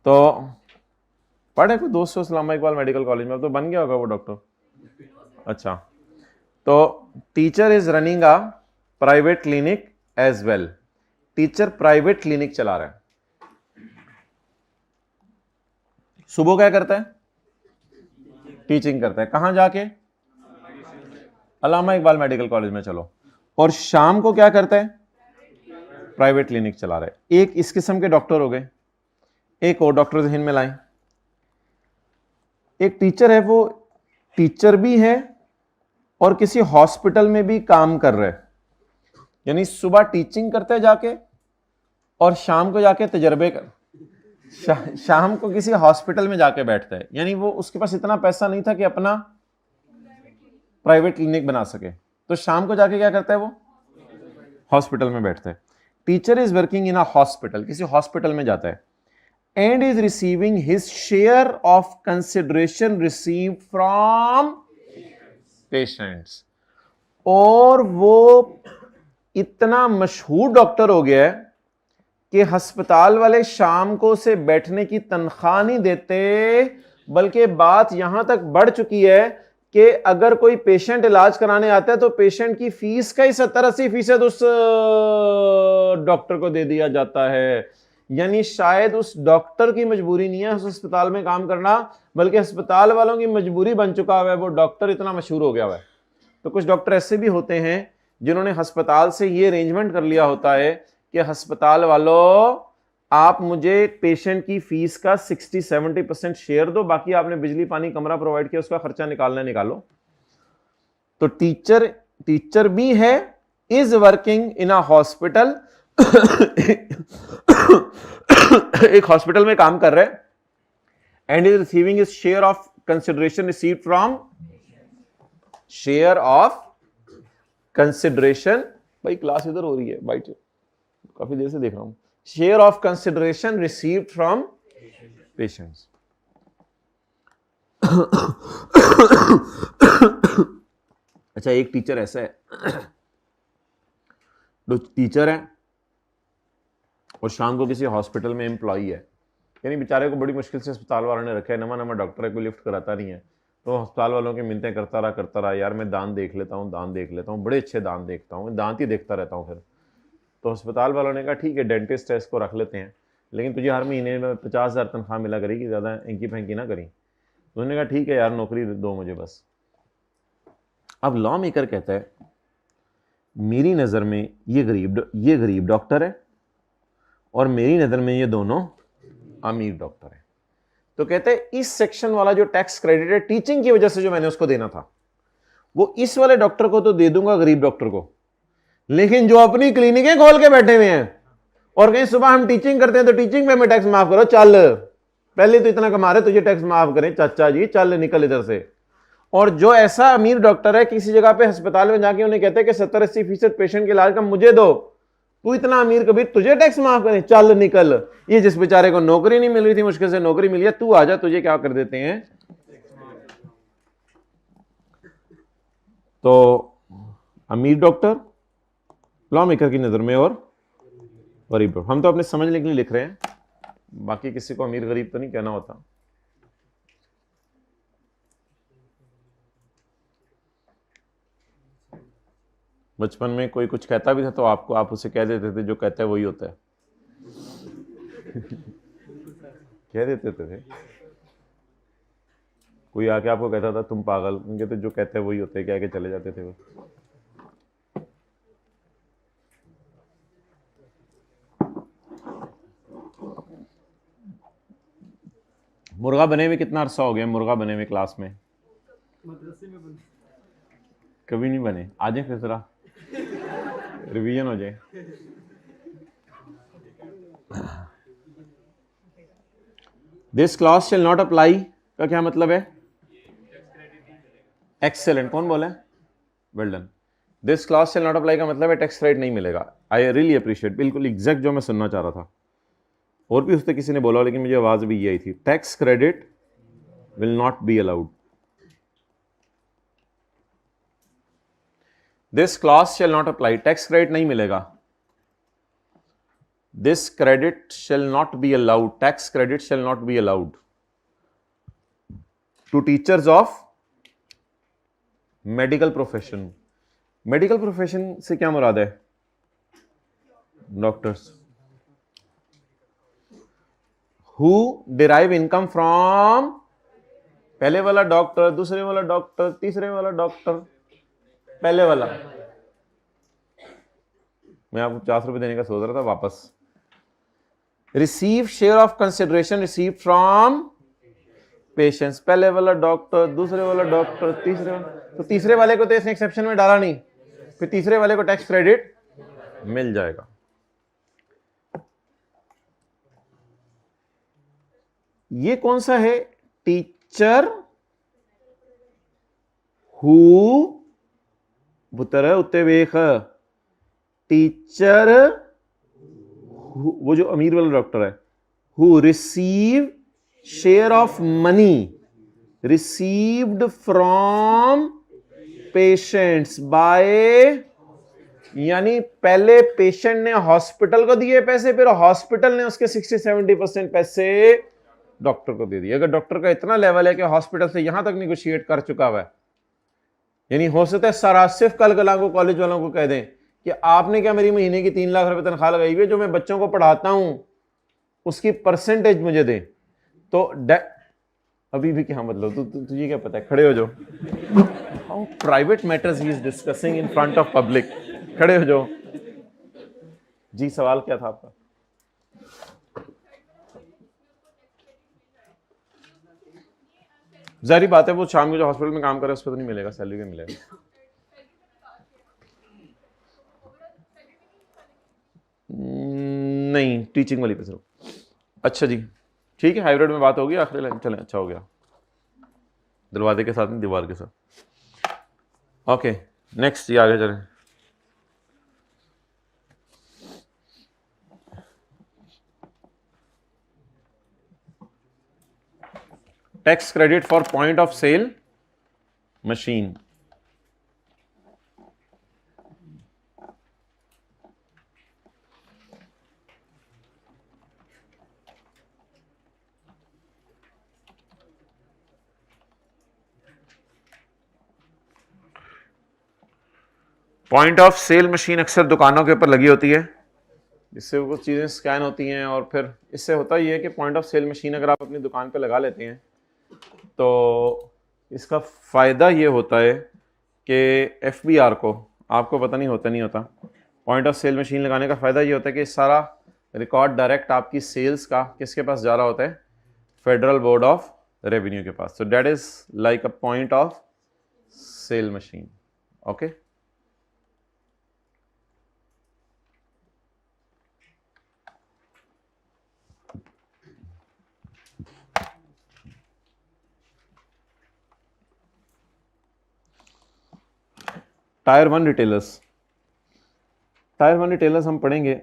तो पढ़े कोई दोस्त अल्लामा इकबाल मेडिकल कॉलेज में, अब तो बन गया होगा वो डॉक्टर। अच्छा, तो teacher is running a private clinic as well. Teacher private clinic चला रहा है। सुबह क्या करता है? टीचिंग करता है। कहां जाके? अल्लामा इकबाल मेडिकल कॉलेज में, चलो। और शाम को क्या करता है? प्राइवेट क्लिनिक चला रहा है। एक इस किस्म के डॉक्टर हो गए, एक और डॉक्टर जहन में लाएं। एक टीचर है, वो टीचर भी है और किसी हॉस्पिटल में भी काम कर रहा है, यानी सुबह टीचिंग करते जाके और शाम को जाके तजर्बे कर, शाम को किसी हॉस्पिटल में जाके बैठता है। यानी वो, उसके पास इतना पैसा नहीं था कि अपना प्राइवेट क्लिनिक बना सके, तो शाम को जाके क्या करता है? वो हॉस्पिटल में बैठता है। Teacher is working in a hospital, किसी हॉस्पिटल में जाता है, and is receiving his share of consideration received from patients. और वो इतना मशहूर डॉक्टर हो गया है कि अस्पताल वाले शाम को से बैठने की तनख्वाह नहीं देते, बल्कि बात यहां तक बढ़ चुकी है कि अगर कोई पेशेंट इलाज कराने आता है तो पेशेंट की फीस का ही 70-80% उस डॉक्टर को दे दिया जाता है। यानी शायद उस डॉक्टर की मजबूरी नहीं है उस अस्पताल में काम करना, बल्कि अस्पताल वालों की मजबूरी बन चुका हुआ है, वो डॉक्टर इतना मशहूर हो गया हुआ है। तो कुछ डॉक्टर ऐसे भी होते हैं जिन्होंने अस्पताल से ये अरेंजमेंट कर लिया होता है कि अस्पताल वालों, आप मुझे पेशेंट की फीस का 60-70% शेयर दो, बाकी आपने बिजली पानी कमरा प्रोवाइड किया, उसका खर्चा निकालना निकालो। तो टीचर भी है, is working in a hospital, एक हॉस्पिटल में काम कर रहे हैं, and is receiving is share of consideration received from, share of consideration, भाई क्लास इधर हो रही है, बाइट काफी देर से देख रहा हूं। Share of consideration received from patients. अच्छा, एक टीचर ऐसा है, जो टीचर है और शाम को किसी हॉस्पिटल में एम्प्लॉई है, यानी बेचारे को बड़ी मुश्किल से अस्पताल वालों ने रखा है, नवा डॉक्टर है, कोई लिफ्ट कराता नहीं है, तो अस्पताल वालों की मिन्नतें करता रहा, यार मैं दान देख लेता हूँ, बड़े अच्छे दान देखता हूँ, दांत ही देखता रहता हूँ। फिर तो अस्पताल वालों ने कहा ठीक है, डेंटिस्ट है, इसको रख लेते हैं, लेकिन तुझे हर महीने में 50,000 तनख्वाह मिला करेगी, ज़्यादा एंकी फेंकी ना करी। तो उन्होंने कहा ठीक है यार, नौकरी दो मुझे बस। अब लॉ मेकर कहता है, मेरी नज़र में ये गरीब डॉक्टर है और मेरी नज़र में ये दोनों अमीर डॉक्टर है। तो कहते हैं इस सेक्शन वाला जो टैक्स क्रेडिट है टीचिंग की वजह से जो मैंने उसको देना था, वो इस वाले डॉक्टर को तो दे दूंगा, गरीब डॉक्टर को, लेकिन जो अपनी क्लिनिकें खोल के बैठे हुए हैं और कहीं सुबह हम टीचिंग करते हैं तो टीचिंग पे हमें टैक्स माफ करो, चल पहले तो इतना कमा रहे, तुझे टैक्स माफ करें चाचा जी, चल निकल इधर से। और जो ऐसा अमीर डॉक्टर है, किसी जगह पे अस्पताल में जाके उन्हें कहते हैं कि 70-80% पेशेंट के इलाज का मुझे दो, तू इतना अमीर कबीर, तुझे टैक्स माफ करें, चल निकल। ये जिस बेचारे को नौकरी नहीं मिल रही थी, मुश्किल से नौकरी मिली है, तू आजा, तुझे क्या कर देते हैं। तो अमीर डॉक्टर लॉ मेकर की नजर में और गरीब, हम तो अपने समझने के लिए लिख रहे हैं, बाकी किसी को अमीर गरीब तो नहीं कहना होता। बचपन में कोई कुछ कहता भी था तो आप उसे कह देते थे, जो कहता है वही होता है। कह देते थे। कोई आके आपको कहता था तुम पागल, उनके तो जो कहते हैं वही होते हैं, कह के चले जाते थे वो। मुर्गा बने हुए कितना अरसा हो गया? मुर्गा बने हुए क्लास में मदरसे में बने। कभी नहीं बने। आ जाए फिर जरा रिवीजन हो जाए। This clause shall not apply का क्या मतलब है? एक्सेलेंट। कौन बोला है? Well done. This clause shall not apply का मतलब है टैक्स क्रेडिट नहीं मिलेगा। आई रियली अप्रिशिएट, बिल्कुल एग्जैक्ट जो मैं सुनना चाह रहा था। और भी उससे किसी ने बोला, लेकिन मुझे आवाज भी ये आई थी, tax credit will not be allowed. This clause shall not apply, tax credit नहीं मिलेगा। This credit shall not be allowed, tax credit shall not be allowed to teachers of medical profession. Medical profession से क्या मुराद है? Doctors who derive income from, पहले वाला doctor, दूसरे वाला डॉक्टर, तीसरे वाला डॉक्टर, पहले वाला। मैं आपको 50 रुपए देने का सोच रहा था वापस। Receive share of consideration receive from patients, पहले वाला डॉक्टर, दूसरे वाला डॉक्टर, तीसरे वाला। तो तीसरे वाले को तो इसने एक्सेप्शन में डाला नहीं, फिर तीसरे वाले को टैक्स क्रेडिट मिल जाएगा। ये कौन सा है? टीचर हु, पुत्र उत्ते वेख, टीचर वो जो अमीर वाला डॉक्टर है, who receive share of money received from patients by, यानी पहले पेशेंट ने हॉस्पिटल को दिए पैसे, फिर हॉस्पिटल ने उसके 60-70% पैसे डॉक्टर को दे दिए। अगर डॉक्टर का इतना लेवल है कि हॉस्पिटल से यहां तक निगोशिएट कर चुका हुआ है, यानी हो सकता है सारा सिर्फ कल कला को कॉलेज वालों को कह दें कि आपने क्या मेरी महीने की 3 लाख रुपए तनख्वाह लगाई हुई है, जो मैं बच्चों को पढ़ाता हूं उसकी परसेंटेज मुझे दें। तो अभी भी क्या मतलब, तुझे क्या पता है? खड़े हो जाओ। How private matters he is discussing in front of public. खड़े हो जाओ जी। सवाल क्या था आपका? जारी बात है वो शाम को जो हॉस्पिटल में काम करे उस पर तो नहीं मिलेगा, सैलरी का मिलेगा। नहीं, टीचिंग वाली पे सिर्फ। अच्छा जी, ठीक है, हाइब्रिड में बात होगी। आखिरी लाइन चलें, अच्छा हो गया, दरवाजे के साथ नहीं दीवार के साथ। ओके नेक्स्ट जी, आगे चलें। Tax credit for point of sale machine. Point of sale machine अक्सर दुकानों के ऊपर लगी होती है, जिससे वो चीज़ें स्कैन होती हैं, और फिर इससे होता ही है कि पॉइंट ऑफ सेल मशीन अगर आप अपनी दुकान पे लगा लेते हैं तो इसका फ़ायदा ये होता है कि एफबीआर को, आपको पता नहीं होता नहीं होता, पॉइंट ऑफ सेल मशीन लगाने का फ़ायदा ये होता है कि सारा रिकॉर्ड डायरेक्ट आपकी सेल्स का किसके पास जा रहा होता है? फेडरल बोर्ड ऑफ रेवेन्यू के पास। So that is like a point of sale machine. Okay, tier 1 retailers. Tier 1 retailers हम पढ़ेंगे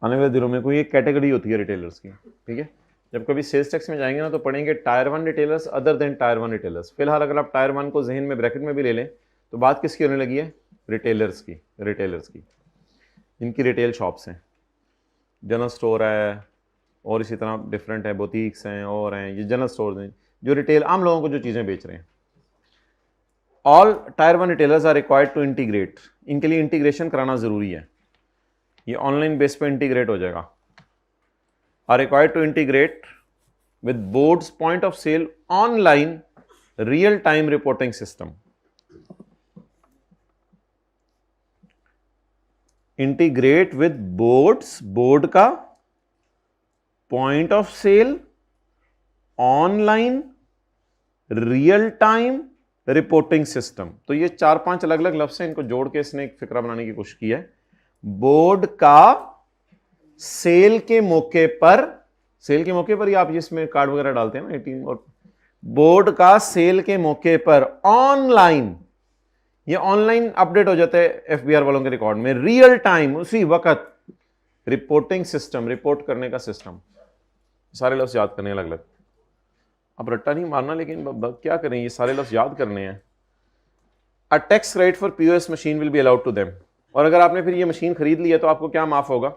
आने वाले दिनों में। कोई एक कैटेगरी होती है रिटेलर्स की, ठीक है? जब कभी सेल्स टैक्स में जाएंगे ना तो पढ़ेंगे tyre 1 retailers other than tyre 1 retailers. फिलहाल अगर आप टायर 1 को जहन में ब्रैकेट में भी ले लें तो बात किसकी होने लगी है? रिटेलर्स की। रिटेलर्स की, इनकी रिटेल शॉप्स हैं, जनरल स्टोर है, और इसी तरह डिफरेंट है, बुटीक्स हैं, और हैं ये जनरल स्टोर हैं जो रिटेल आम लोगों को जो चीज़ें बेच रहे हैं। All tier 1 retailers are required to integrate. इनके लिए इंटीग्रेशन कराना ज़रूरी है। ये ऑनलाइन बेस पे इंटीग्रेट हो जाएगा। are required to integrate with board's point of sale online real time reporting system. Integrate with board का point of sale online real time reporting system. तो ये 4-5 अलग अलग लफ्ज हैं, इनको जोड़ के इसने एक फिक्रा बनाने की कोशिश की है. बोर्ड का सेल के मौके पर ही आप इसमें कार्ड वगैरह डालते हैं ना 18, और बोर्ड का सेल के मौके पर ऑनलाइन, ये ऑनलाइन अपडेट हो जाता है एफबीआर वालों के रिकॉर्ड में, रियल टाइम उसी वक्त रिपोर्टिंग सिस्टम, रिपोर्ट करने का सिस्टम. सारे लफ्ज याद करने अलग अलग, अब रट्टा नहीं मारना, लेकिन क्या करें, ये सारे लफ्ज याद करने हैं. A tax credit for POS machine will be allowed to them. और अगर आपने फिर ये मशीन खरीद ली है तो आपको क्या माफ होगा?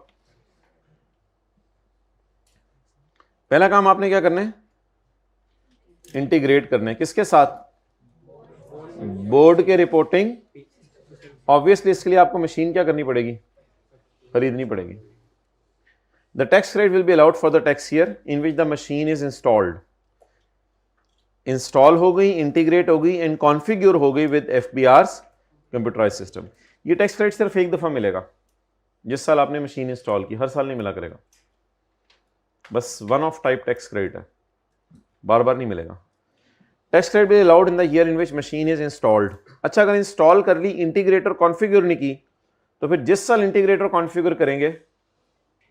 पहला काम आपने क्या करना है? इंटीग्रेट करना है. किसके साथ? बोर्ड के रिपोर्टिंग. ऑब्वियसली इसके लिए आपको मशीन क्या करनी पड़ेगी? खरीदनी पड़ेगी. The tax credit will be allowed for the tax year in which the machine is installed. Install हो गई, इंटीग्रेट हो गई एंड कॉन्फ़िगर हो गई विद एफबीआर's कंप्यूटराइज सिस्टम. ये टैक्स क्रेडिट सिर्फ एक दफा मिलेगा जिस साल आपने मशीन इंस्टॉल की, हर साल नहीं मिला करेगा. बस one of type tax credit है, बार बार नहीं मिलेगा. Tax credit will allowed in the year in which machine is installed. अच्छा, अगर इंस्टॉल कर ली, इंटीग्रेटर कॉन्फ़िगर नहीं की, तो फिर जिस साल इंटीग्रेटर कॉन्फ़िगर करेंगे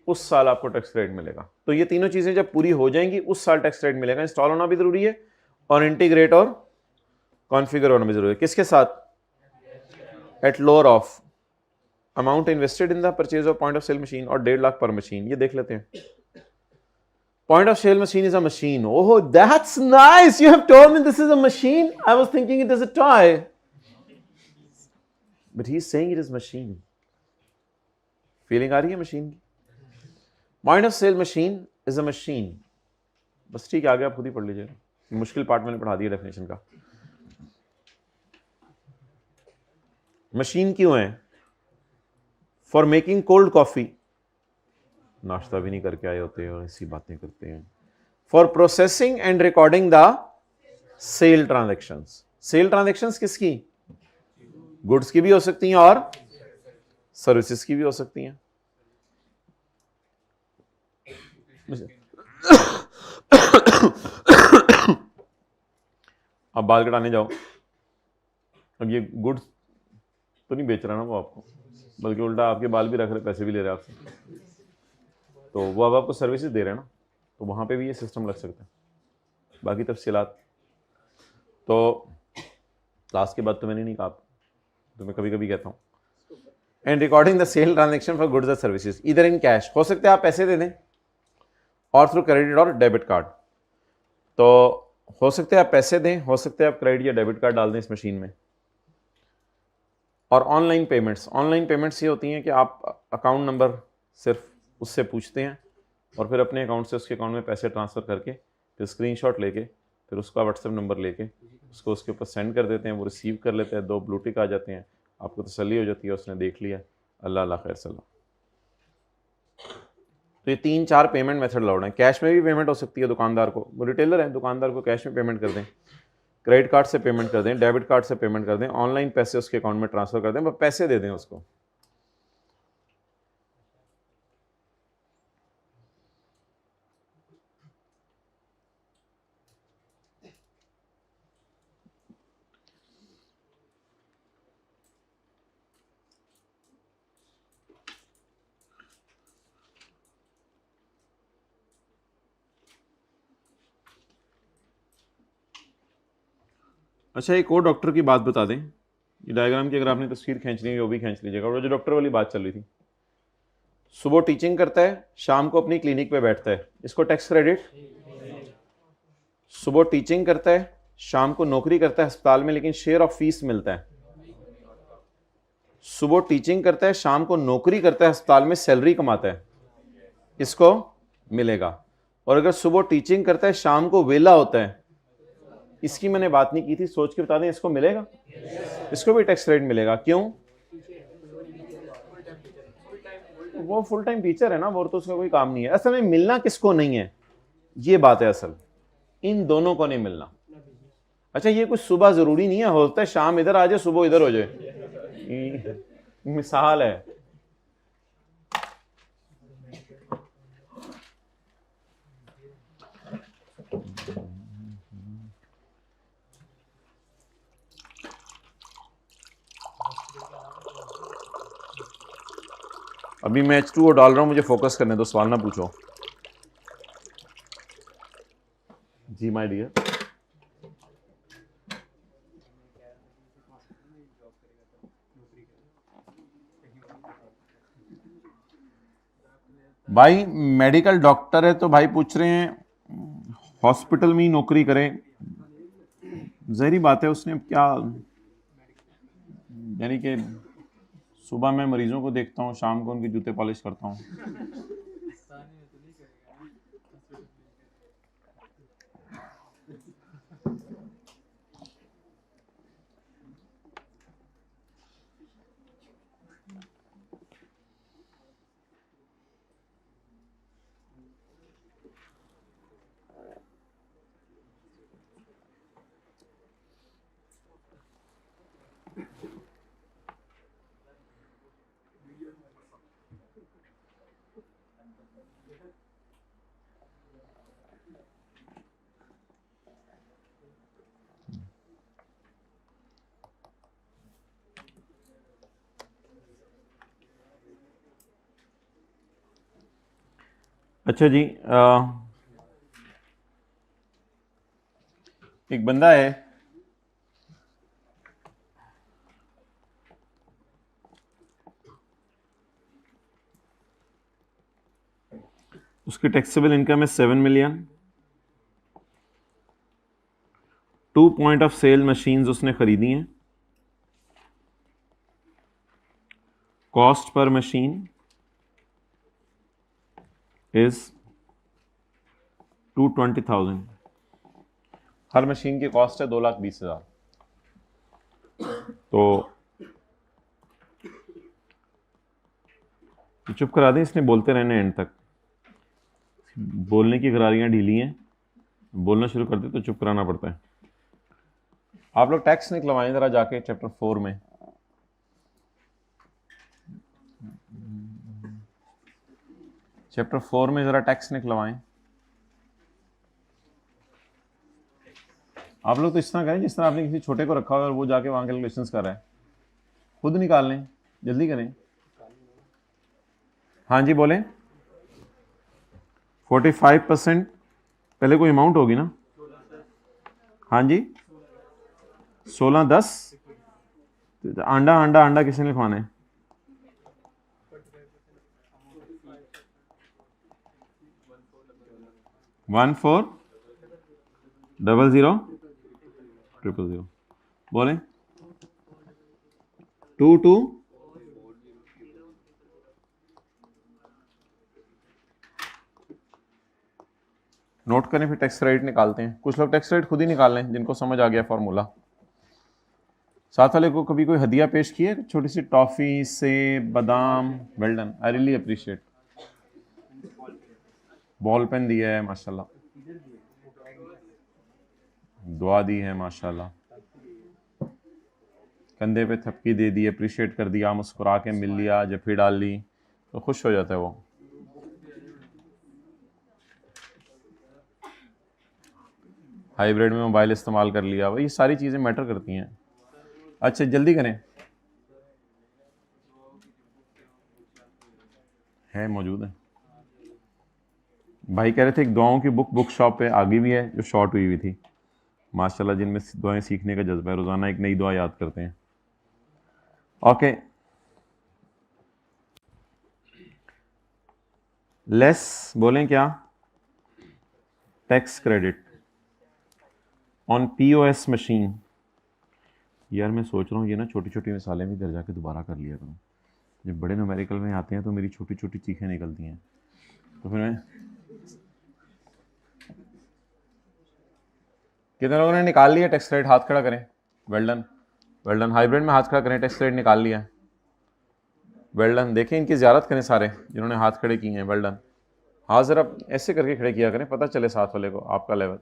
उस साल आपको टैक्स क्रेडिट मिलेगा. तो ये तीनों चीजें जब पूरी हो जाएंगी उस साल टैक्स क्रेडिट मिलेगा. इंस्टॉल होना भी जरूरी है और इंटीग्रेट और कॉन्फ़िगर होना भी जरूरी है. किसके साथ? At lower of amount invested in the purchase of point of sale machine, और 1.5 लाख पर मशीन. ये देख लेते हैं. Point of sale machine is a machine. Oh, that's nice. You have told me this is a machine. I was thinking it is a toy. But he's saying it is machine. Feeling आ रही है machine की? Point of sale machine is a machine. बस ठीक है, आगे आप खुद ही पढ़ लीजिएगा. मुश्किल पार्ट मैंने पढ़ा दिया डेफिनेशन का. मशीन क्यों है? For making cold coffee. नाश्ता भी नहीं करके आए होते और ऐसी बातें करते हैं. For processing and recording the sale transactions. Sale transactions किसकी? गुड्स की भी हो सकती हैं और सर्विसेज की भी हो सकती हैं. अब बाल कटाने जाओ, अब ये गुड्स तो नहीं बेच रहा ना वो आपको, बल्कि उल्टा आपके बाल भी रख रहे, पैसे भी ले रहे आपसे, तो वो अब आपको सर्विसेज दे रहे हैं ना, तो वहाँ पे भी ये सिस्टम लग सकता है. बाकी तफसीलात तो क्लास के बाद तो मैंने नहीं कहा, तो मैं कभी कभी कहता हूँ. And recording the sale transaction for goods and services इधर इन कैश. हो सकता है आप पैसे दे दें और थ्रू क्रेडिट और डेबिट कार्ड. तो हो सकता है आप पैसे दें, हो सकता है आप क्रेडिट या डेबिट कार्ड डाल दें इस मशीन में. और ऑनलाइन पेमेंट्स ये होती हैं कि आप अकाउंट नंबर सिर्फ उससे पूछते हैं और फिर अपने अकाउंट से उसके अकाउंट में पैसे ट्रांसफ़र करके फिर स्क्रीनशॉट लेके फिर उसका व्हाट्सएप नंबर लेके उसको उसके ऊपर सेंड कर देते हैं. वो रिसीव कर लेते हैं, 2 ब्लू टिक आ जाते हैं, आपको तसल्ली हो जाती है उसने देख लिया, अल्लाह अल्लाह खैर सल्ला. तो ये 3-4 पेमेंट मेथड अलाउड हैं. कैश में भी पेमेंट हो सकती है दुकानदार को, वो रिटेलर है, दुकानदार को कैश में पेमेंट कर दें, क्रेडिट कार्ड से पेमेंट कर दें, डेबिट कार्ड से पेमेंट कर दें, ऑनलाइन पैसे उसके अकाउंट में ट्रांसफ़र कर दें, बस पैसे दे दें उसको. अच्छा, एक और डॉक्टर की बात बता दें. ये डायग्राम की अगर आपने तस्वीर खींचनी है वो भी खींच लीजिएगा. और जो डॉक्टर वाली बात चल रही थी, सुबह टीचिंग करता है, शाम को अपनी क्लिनिक पे बैठता है, इसको टैक्स क्रेडिट. सुबह टीचिंग करता है, शाम को नौकरी करता है अस्पताल में, लेकिन शेयर ऑफ फीस मिलता है. सुबह टीचिंग करता है, शाम को नौकरी करता है अस्पताल में, सैलरी कमाता है, इसको मिलेगा. और अगर सुबह टीचिंग करता है, शाम को वेला होता है, इसकी मैंने बात नहीं की थी, सोच के बता दें, इसको मिलेगा? इसको भी टैक्स क्रेडिट मिलेगा. क्यों? वो फुल टाइम टीचर है ना, वो तो उसका कोई काम नहीं है। असल में मिलना किसको नहीं है, ये बात है असल, इन दोनों को नहीं मिलना। अच्छा ये कुछ सुबह जरूरी नहीं है, होता है शाम इधर आ जाए सुबह इधर हो जाए, मिसाल है। अभी मैं H2O डाल रहा हूं, मुझे फोकस करने दो, सवाल ना पूछो। जी माय डियर। भाई मेडिकल डॉक्टर है तो भाई पूछ रहे हैं हॉस्पिटल में ही नौकरी करे, जहरी बात है। उसने क्या, यानी कि सुबह मैं मरीजों को देखता हूँ, शाम को उनके जूते पॉलिश करता हूँ। अच्छा जी, एक बंदा है, उसकी टैक्सेबल इनकम है 7 million. 2 point of sale machines उसने खरीदी हैं। Cost per machine is 220,000। हर मशीन की कॉस्ट है 2,20,000। तो चुप करा दें, इसने बोलते रहने एंड तक। बोलने की गरारियां ढीली हैं, बोलना शुरू कर दे तो चुप कराना पड़ता है। आप लोग टैक्स निकलवाएं जरा जाके चैप्टर 4 में। चैप्टर 4 में जरा टैक्स निकलवाएं। आप लोग तो इस तरह करें जिस तरह आपने किसी छोटे को रखा हुआ और वो जाके वहां कैलकुलेशंस कर रहा है। खुद निकाल लें, जल्दी करें। हाँ जी बोलें। 45% पहले कोई अमाउंट होगी ना। हाँ जी 16 10 अंडा अंडा अंडा किसने लिखवाना है? वन 4 0 0 0 0 बोलें। 2 2 नोट करें, फिर टैक्स क्रेडिट निकालते हैं। कुछ लोग टैक्स क्रेडिट खुद ही निकाल लें जिनको समझ आ गया फॉर्मूला। साथ वाले को कभी कोई हदिया पेश किए, छोटी सी टॉफी से बादाम? Well done, I really appreciate. Ball pen दिया है माशाल्लाह, दुआ दी है माशाल्लाह, कंधे पे थपकी दे दी, अप्रिशिएट कर दिया, मुस्कुरा के मिल लिया, जफ्फी डाल ली तो खुश हो जाता है वो। हाइब्रिड में मोबाइल इस्तेमाल कर लिया, वही सारी चीज़ें मैटर करती हैं। अच्छा जल्दी करें, है मौजूद है। भाई कह रहे थे एक दुआओं की बुक शॉप पे आगे भी है जो शॉर्ट हुई हुई थी माशाल्लाह, जिनमें दुआएं सीखने का जज्बा है, रोज़ाना एक नई दुआ याद करते हैं। ओके, लेस बोलें क्या? Tax credit on POS machine. यार मैं सोच रहा हूँ ये ना छोटी छोटी मिसालें भी घर जाके दोबारा कर लिया करूँ। जब बड़े न्यूमेरिकल में आते हैं तो मेरी छोटी छोटी चीखें निकलती हैं, तो फिर मैं। कितने लोगों ने निकाल लिया टैक्स क्रेडिट? हाथ खड़ा करें। Well done, well done. Hybrid में हाथ खड़ा करें, टैक्स क्रेडिट निकाल लिया। Well done. देखें इनकी ज़ियारत करें सारे जिन्होंने हाथ खड़े किए हैं, वेल डन। हाँ ज़रा ऐसे करके खड़े किया करें, पता चले साथ वाले को आपका लेवल।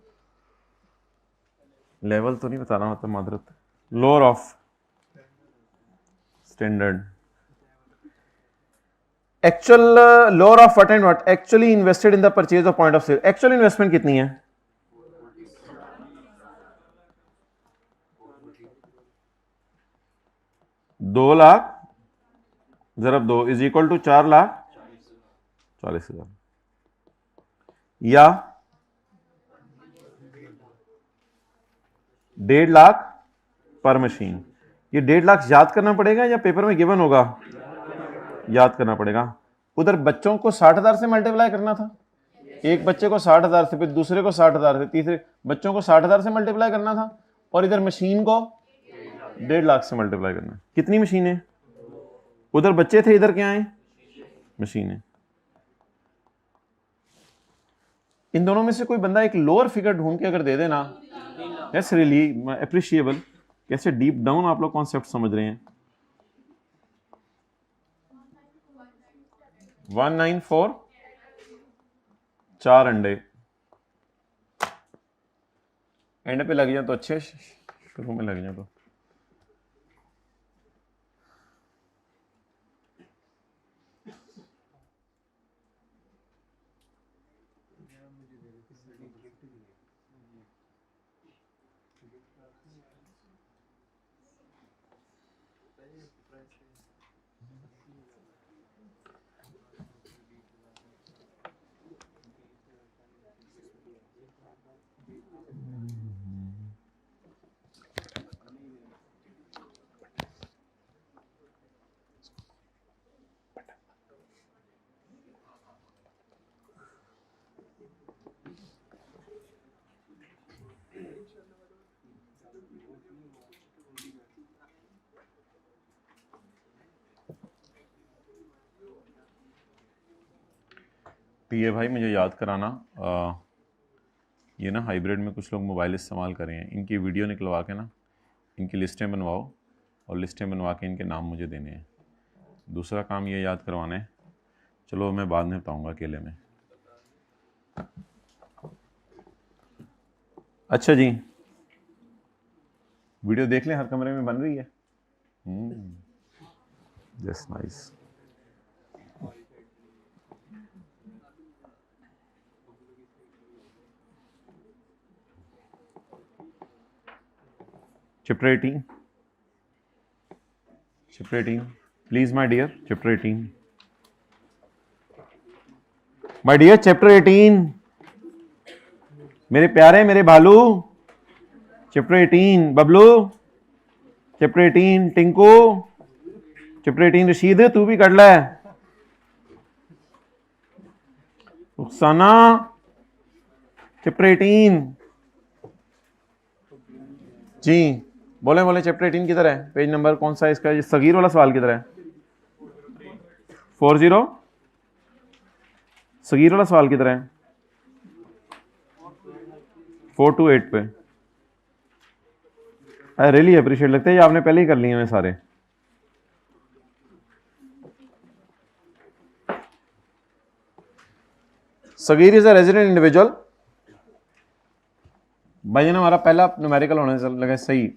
लेवल तो नहीं बताना होता, मादरत। Lower of standard. Actual lower of what and what, actually invested in the purchase of point of sale. Actual investment कितनी है? 2 लाख ज़रब 2 इज इक्वल टू 4,40,000 या 1.5 लाख पर मशीन। ये 1.5 लाख याद करना पड़ेगा या पेपर में गिवन होगा? याद करना पड़ेगा। उधर बच्चों को 60,000 से मल्टीप्लाई करना था, एक बच्चे को 60,000 से, फिर दूसरे को 60,000 से, तीसरे बच्चों को 60,000 से मल्टीप्लाई करना था, और इधर मशीन को 1.5 लाख से मल्टीप्लाई करना। कितनी मशीनें? उधर बच्चे थे, इधर क्या है? मशीनें। इन दोनों में से कोई बंदा एक लोअर फिगर ढूंढ के अगर दे देना, दैट्स रियली अप्रिशिएबल। कैसे डीप डाउन आप लोग कॉन्सेप्ट समझ रहे हैं। 194 4 अंडे एंड पे लग जाए तो अच्छे, शुरू में लग जाए तो। ये भाई मुझे याद कराना, ये ना हाइब्रिड में कुछ लोग मोबाइल इस्तेमाल कर रहे हैं, इनकी वीडियो निकलवा के ना इनकी लिस्टें बनवाओ, और लिस्टें बनवा के इनके नाम मुझे देने हैं। दूसरा काम ये याद करवाना है, चलो मैं बाद में बताऊंगा अकेले में। अच्छा जी, वीडियो देख लें, हर कमरे में बन रही है। Just nice. Chapter 18. Chapter 18. Please, my dear, Chapter 18. My dear, Chapter 18. मेरे प्यारे, मेरे भालू, Chapter 18. Bablu, Chapter 18. Tinku, Chapter 18. Rashid, तू भी कर ले। रुखसाना, Chapter 18. जी बोले बोले, चैप्टर 18 किधर है? पेज नंबर कौन सा है इसका? सगीर वाला सवाल किधर है? 40। सगीर वाला सवाल किधर है? 428 पे। आई रियली अप्रिशिएट, लगता है ये आपने पहले ही कर लिए हैं सारे। Sagheer is a resident individual. भाई ना हमारा पहला न्यूमेरिकल होने से लगा सही।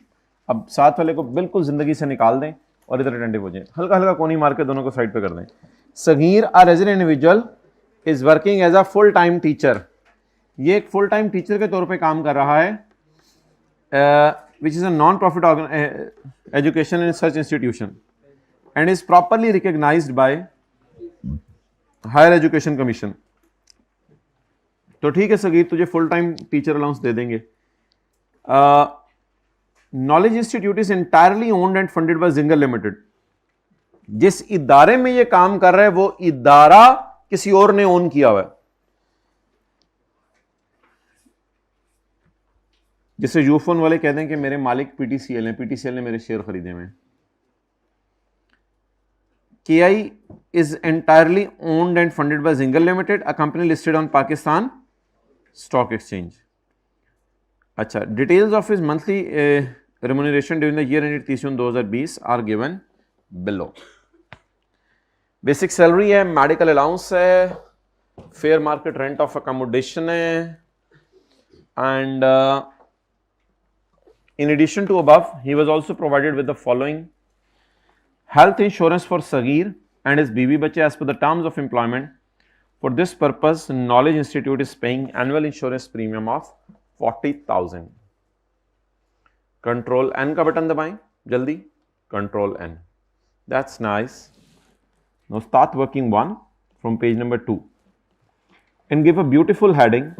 अब साथ वाले को बिल्कुल जिंदगी से निकाल दें और इधर अटेंटिव हो जाए, हल्का हल्का कोनी मार के दोनों को साइड पे कर दें। Sagheer a resident individual is working as a full time teacher. ये एक फुल टाइम टीचर के तौर पे काम कर रहा है, which is a non profit education and research institution and is properly recognised by higher education commission. तो ठीक है सगीर, तुझे फुल टाइम टीचर अलाउंस दे देंगे। Knowledge institute is entirely owned and funded by Jingle Limited. जिस इदारे में ये काम कर रहा है वो इदारा किसी और ने ओन किया हुआ है। जैसे यूफोन वाले कहते हैं कि मेरे मालिक पीटीसीएल हैं, पीटीसीएल ने मेरे शेयर खरीदे हुए। KI is entirely owned and funded by Zingle Limited, a company listed on Pakistan Stock Exchange. अच्छा, details of his monthly remuneration during the year ended 30 June 2020 are given below. Basic salary है, medical allowance है, fair market rent of accommodation है, and in addition to above, he was also provided with the following: health insurance for Sagir and his BB Bache as per the terms of employment. For this purpose, Knowledge Institute is paying annual insurance premium of 40,000. Control N का button दबाएं जल्दी, Control N. That's nice. Now start working one from page number 2 and give a beautiful heading.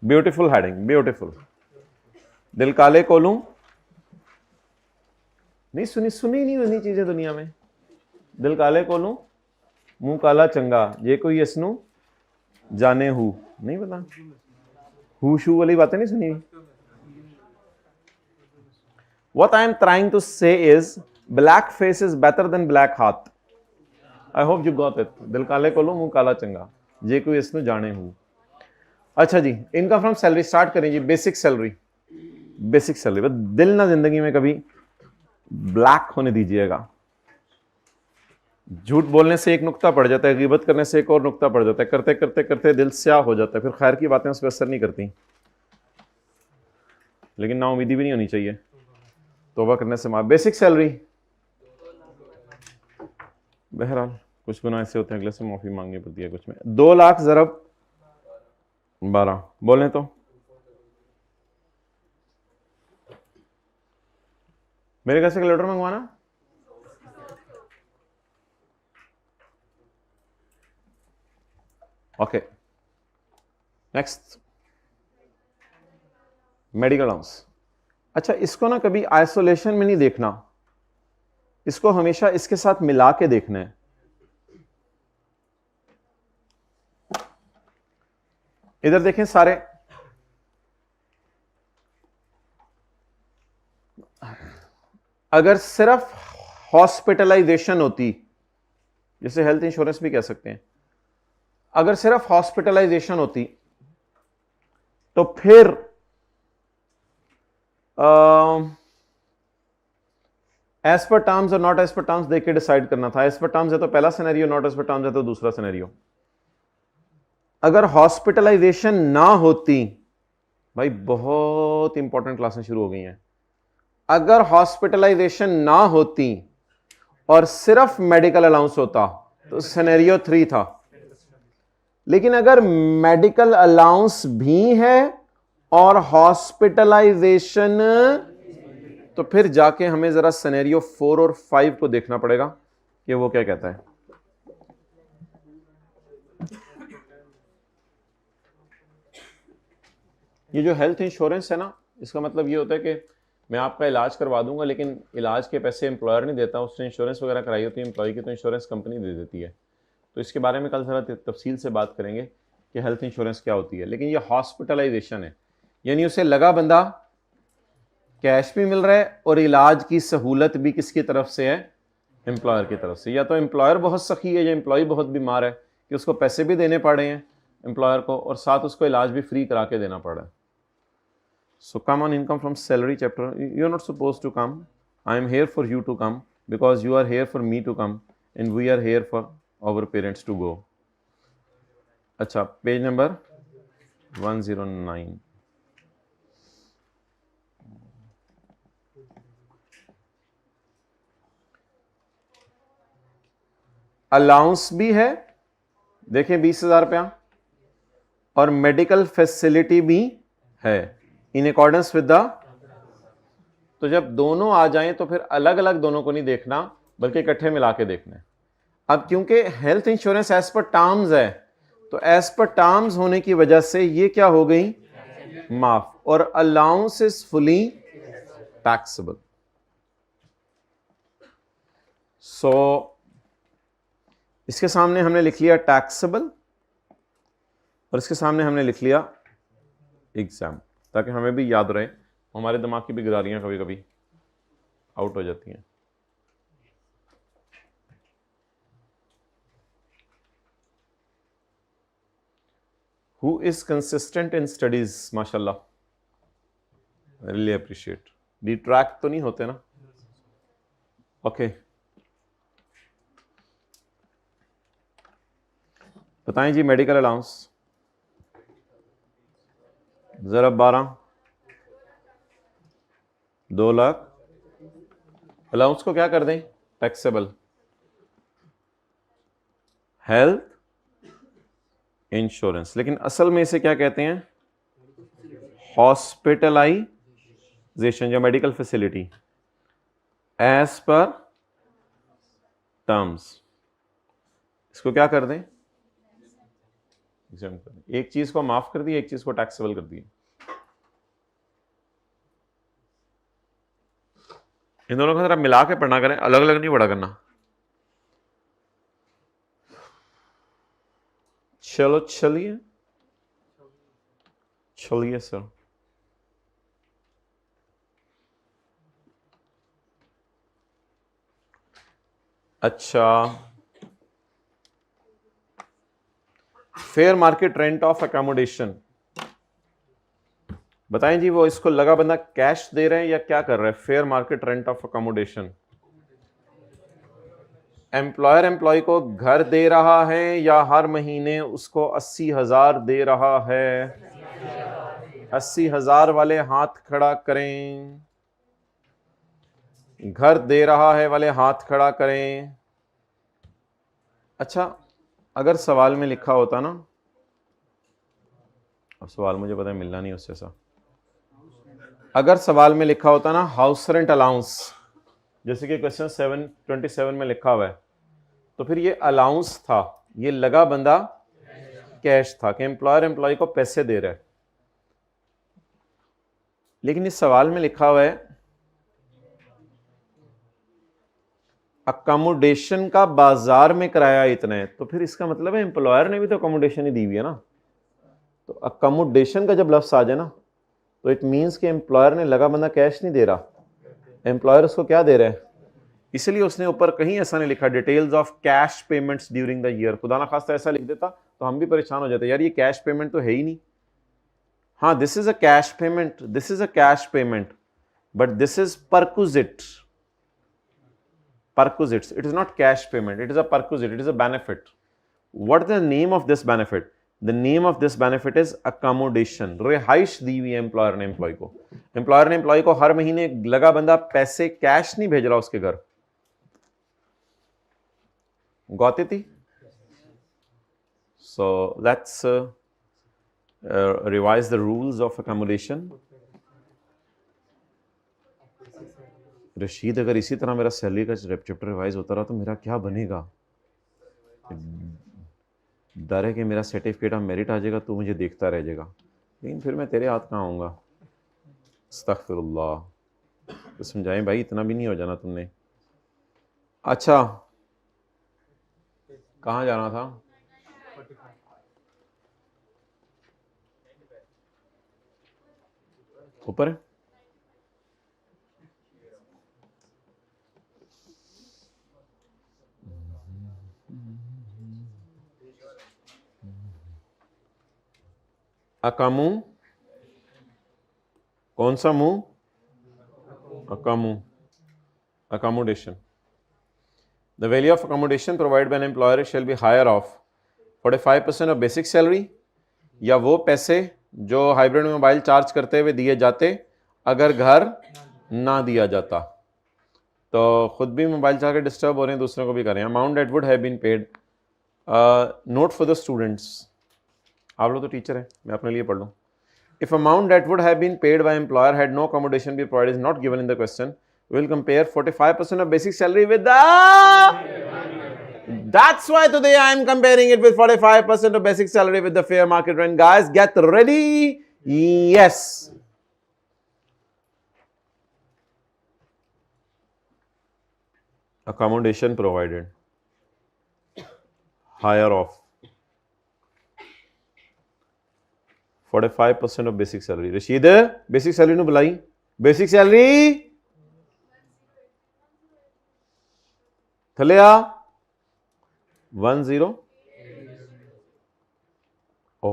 Beautiful heading, beautiful. दिल काले कोलू नहीं सुनी नहीं होनी चीजें दुनिया में. दिल काले कोलू मुंह काला चंगा, ये कोई यसनु जाने हु नहीं पता, हु शू वाली बातें नहीं सुनी. What I am trying to say is black face is better than black heart. I hope you got it. दिल काले कोलू मुंह काला चंगा, ये कोई यसनु जाने हु. अच्छा जी, इनकम फ्रॉम सैलरी स्टार्ट करें जी. Basic salary, basic salary. बस दिल ना जिंदगी में कभी ब्लैक होने दीजिएगा. झूठ बोलने से एक नुक्ता पड़ जाता है, गीबत करने से एक और नुक्ता पड़ जाता है, करते करते करते दिल स्याह हो जाता है, फिर खैर की बातें उस पर असर नहीं करती. लेकिन ना उम्मीदी भी नहीं होनी चाहिए, तौबा करने से माफ. बेसिक सैलरी, बहरहाल कुछ गुनाह ऐसे होते हैं अगले से माफी मांगनी पड़ती है कुछ में. 2 लाख ज़रब 12 बोलें तो मेरे घर से कैलकुलेटर मंगवाना. Okay, next medical allowance. अच्छा, इसको ना कभी आइसोलेशन में नहीं देखना, इसको हमेशा इसके साथ मिला के देखना है. इधर देखें सारे, अगर सिर्फ हॉस्पिटलाइजेशन होती, जिसे हेल्थ इंश्योरेंस भी कह सकते हैं, अगर सिर्फ हॉस्पिटलाइजेशन होती तो फिर एज पर टर्म्स और नॉट एज पर टर्म्स देख के डिसाइड करना था. एज पर टर्म्स है तो पहला scenario, not as per terms है तो दूसरा सिनेरियो. अगर हॉस्पिटलाइजेशन ना होती, भाई बहुत इंपॉर्टेंट क्लासें शुरू हो गई हैं. अगर हॉस्पिटलाइजेशन ना होती और सिर्फ मेडिकल अलाउंस होता तो सिनेरियो 3 था. लेकिन अगर मेडिकल अलाउंस भी है और हॉस्पिटलाइजेशन, तो फिर जाके हमें जरा सिनेरियो 4 और 5 को देखना पड़ेगा कि वो क्या कहता है. ये जो हेल्थ इंश्योरेंस है ना, इसका मतलब ये होता है कि मैं आपका इलाज करवा दूंगा, लेकिन इलाज के पैसे एम्प्लॉयर नहीं देता, उसने इंश्योरेंस वगैरह कराई होती है एम्प्लॉय की, तो इंश्योरेंस कंपनी दे देती है. तो इसके बारे में कल जरा तफसील से बात करेंगे कि हेल्थ इंश्योरेंस क्या होती है. लेकिन ये हॉस्पिटलाइजेशन है, यानी उसे लगा बंदा कैश भी मिल रहा है और इलाज की सहूलत भी किसकी तरफ से है, एम्प्लॉयर की तरफ से. या तो एम्प्लॉयर बहुत सखी है या एम्प्लॉय बहुत बीमार है कि उसको पैसे भी देने पड़ रहे हैं एम्प्लॉयर को और साथ उसको इलाज भी फ्री करा के देना पड़ रहा है. So come on, income from salary chapter. You are not supposed to come. I am here for you to come because you are here for me to come and we are here for our parents to go. अच्छा, page number 109. Allowance भी है, देखें 20,000 रुपया, और medical facility भी है in accordance with the. तो जब दोनों आ जाएं तो फिर अलग अलग दोनों को नहीं देखना बल्कि इकट्ठे मिला के देखना है. अब क्योंकि health insurance as per terms है, तो एज पर टर्म्स होने की वजह से ये क्या हो गई, माफ, और अलाउंस इज फुली टैक्सेबल. सो इसके सामने हमने लिख लिया टैक्सेबल और इसके सामने हमने लिख लिया एग्जाम, ताकि हमें भी याद रहे. हमारे दिमाग की भी गदारियां कभी कभी आउट हो जाती हैं. Who is consistent in studies? माशाल्लाह. Really appreciate. डिट्रैक्ट तो नहीं होते ना? ओके बताएं जी, मेडिकल अलाउंस ज़रब 12, 2 लाख। अलाउंस को क्या कर दें? टैक्सेबल। हेल्थ इंश्योरेंस, लेकिन असल में इसे क्या कहते हैं? हॉस्पिटलाइजेशन या medical facility as per terms. इसको क्या कर दें? exempt कर दें। एक चीज को माफ कर दिया, एक चीज को टैक्सेबल कर दिया। इन दोनों को जरा मिला के पढ़ना करें, अलग अलग नहीं पढ़ा करना। चलो चलिए चलिए सर। अच्छा, fair market rent of accommodation बताएं जी, वो इसको लगा बंदा कैश दे रहे हैं या क्या कर रहे हैं? Fair market rent of accommodation employer employ को घर दे रहा है या हर महीने उसको 80,000 दे रहा है? 80,000 वाले हाथ खड़ा करें। घर दे रहा है वाले हाथ खड़ा करें। अच्छा, अगर सवाल में लिखा होता ना, अब सवाल मुझे पता है मिलना नहीं उससे सा, अगर सवाल में लिखा होता ना हाउस रेंट अलाउंस, जैसे कि क्वेश्चन 727 में लिखा हुआ है, तो फिर ये अलाउंस था, ये लगा बंदा कैश था कि एम्प्लॉयर एम्प्लॉय को पैसे दे रहा है। लेकिन इस सवाल में लिखा हुआ है अकोमोडेशन का बाजार में किराया इतना है, तो फिर इसका मतलब है एम्प्लॉयर ने भी तो अकोमोडेशन ही दी हुई है ना। तो अकोमोडेशन का जब लफ्ज आ जाए ना, तो इट मींस कि एम्प्लॉयर ने लगा बंदा कैश नहीं दे रहा, एम्प्लॉयर उसको क्या दे रहा है। इसलिए उसने ऊपर कहीं ऐसा नहीं लिखा details of cash payments during the year. खुदा ना खास्ता ऐसा लिख देता तो हम भी परेशान हो जाते, यार ये कैश पेमेंट तो है ही नहीं। हाँ, this is a cash payment, this is a cash payment, but this is perquisite. Perquisites. It is not cash payment. It is a perquisite. It is a benefit. What is the name of this benefit? The name of this benefit is accommodation. रिहाइश दी हुई employer ने employ को। Employer ने employ को हर महीने लगा बंदा पैसे cash नहीं भेज रहा उसके घर। Got it? So let's revise the rules of accommodation. Rashid, अगर इसी तरह मेरा सैलरी का चैप्टर रिवाइज होता रहा तो मेरा क्या बनेगा? डर है कि मेरा सर्टिफिकेट ऑफ मेरिट आ जाएगा तो मुझे देखता रह जाएगा, लेकिन फिर मैं तेरे हाथ कहाँ आऊँगा? अस्तगफिरुल्लाह। तो समझाएं भाई, इतना भी नहीं हो जाना तुमने। अच्छा, कहाँ जाना था? ऊपर। अकामू, कौन सा मुंह? अकामू, accommodation. The value of accommodation provided by an employer shall be higher of 45% of basic salary, या वो पैसे जो हाइब्रिड में मोबाइल चार्ज करते हुए दिए जाते अगर घर ना दिया जाता। तो खुद भी मोबाइल चार्ज के डिस्टर्ब हो रहे हैं, दूसरों को भी करें। Amount that would have been paid. Note for the students, आप लोग तो टीचर हैं, मैं अपने लिए पढ़ लूँ। If amount that would have been paid by employer had no accommodation be provided is not given in the question, we will compare 45% of basic salary with the... That's why today I am comparing it with 45% of basic salary with the fair market rent. Guys, get ready. Yes. Accommodation provided. Higher of 45% of basic salary. Rashid, basic salary nu bulai. Basic salary. थले आ 10। ओ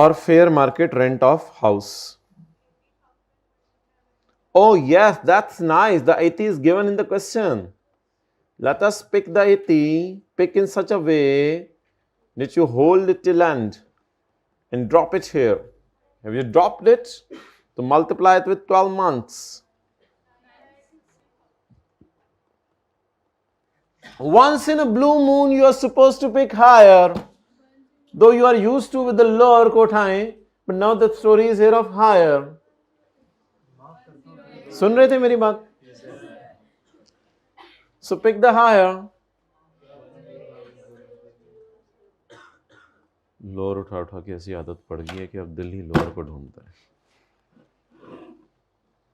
और fair market rent of house. Oh yes, that's nice. The 80 is given in the question. Let us pick the 80, pick in such a way that you hold it till end and drop it here. Have you dropped it? To multiply it with 12 months. Once in a blue moon, you are supposed to pick higher, though you are used to with the lower कोठाएं, but now the story is here of higher. सुन रहे थे मेरी बात? So pick the higher. Lower उठा उठा के ऐसी आदत पड़ गई है कि अब दिल ही लोअर को ढूंढता है.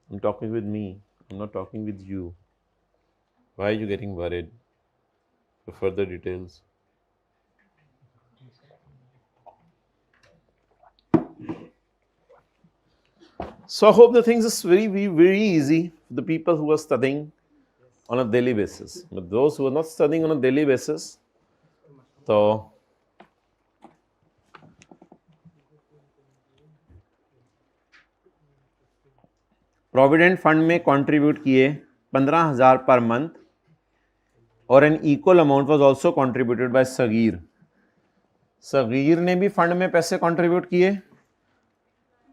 I'm talking with me. I'm not talking with you. Why are you getting worried? For further details. So I hope the things is very easy for the people who are studying on a daily basis. But those who are not studying on a daily basis, so provident fund में contribute किए 15,000 per month और an equal amount was also contributed by Sagheer. Sagheer ने भी fund में पैसे contribute किए,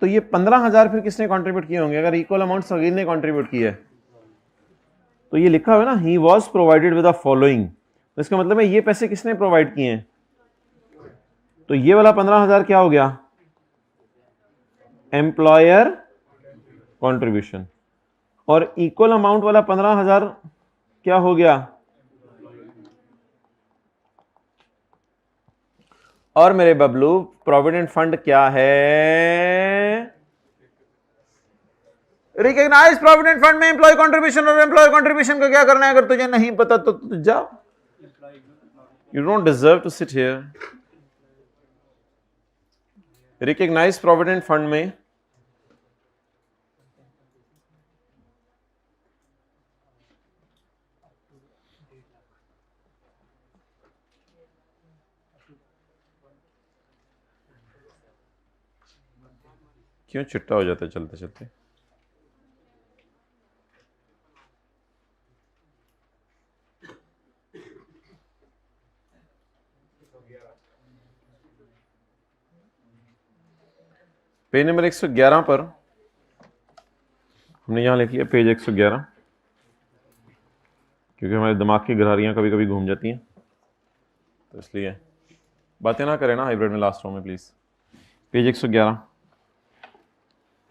तो ये 15,000 फिर किसने कंट्रीब्यूट किए होंगे? अगर इक्वल अमाउंट सगीर ने कंट्रीब्यूट किया है तो ये लिखा हुआ है ना, he was provided with the following. तो इसका मतलब है ये पैसे किसने प्रोवाइड किए हैं? तो ये वाला 15,000 क्या हो गया? Employer contribution. और इक्वल अमाउंट वाला 15,000 क्या हो गया? और मेरे बबलू प्रोविडेंट फंड क्या है? रिकॉग्नाइज प्रोविडेंट फंड में एम्प्लॉय कंट्रीब्यूशन. और एम्प्लॉय कंट्रीब्यूशन का क्या करना है? अगर तुझे नहीं पता तो तू जा. You don't deserve to sit here. Recognise provident fund में क्यों चिट्टा हो जाता है चलते चलते? पेज नंबर 111 पर हमने यहां लिख लिया पेज 111, क्योंकि हमारे दिमाग की गहरारियां कभी कभी घूम जाती हैं, तो इसलिए बातें ना करें ना हाइब्रिड में लास्ट रो में प्लीज. पेज 111.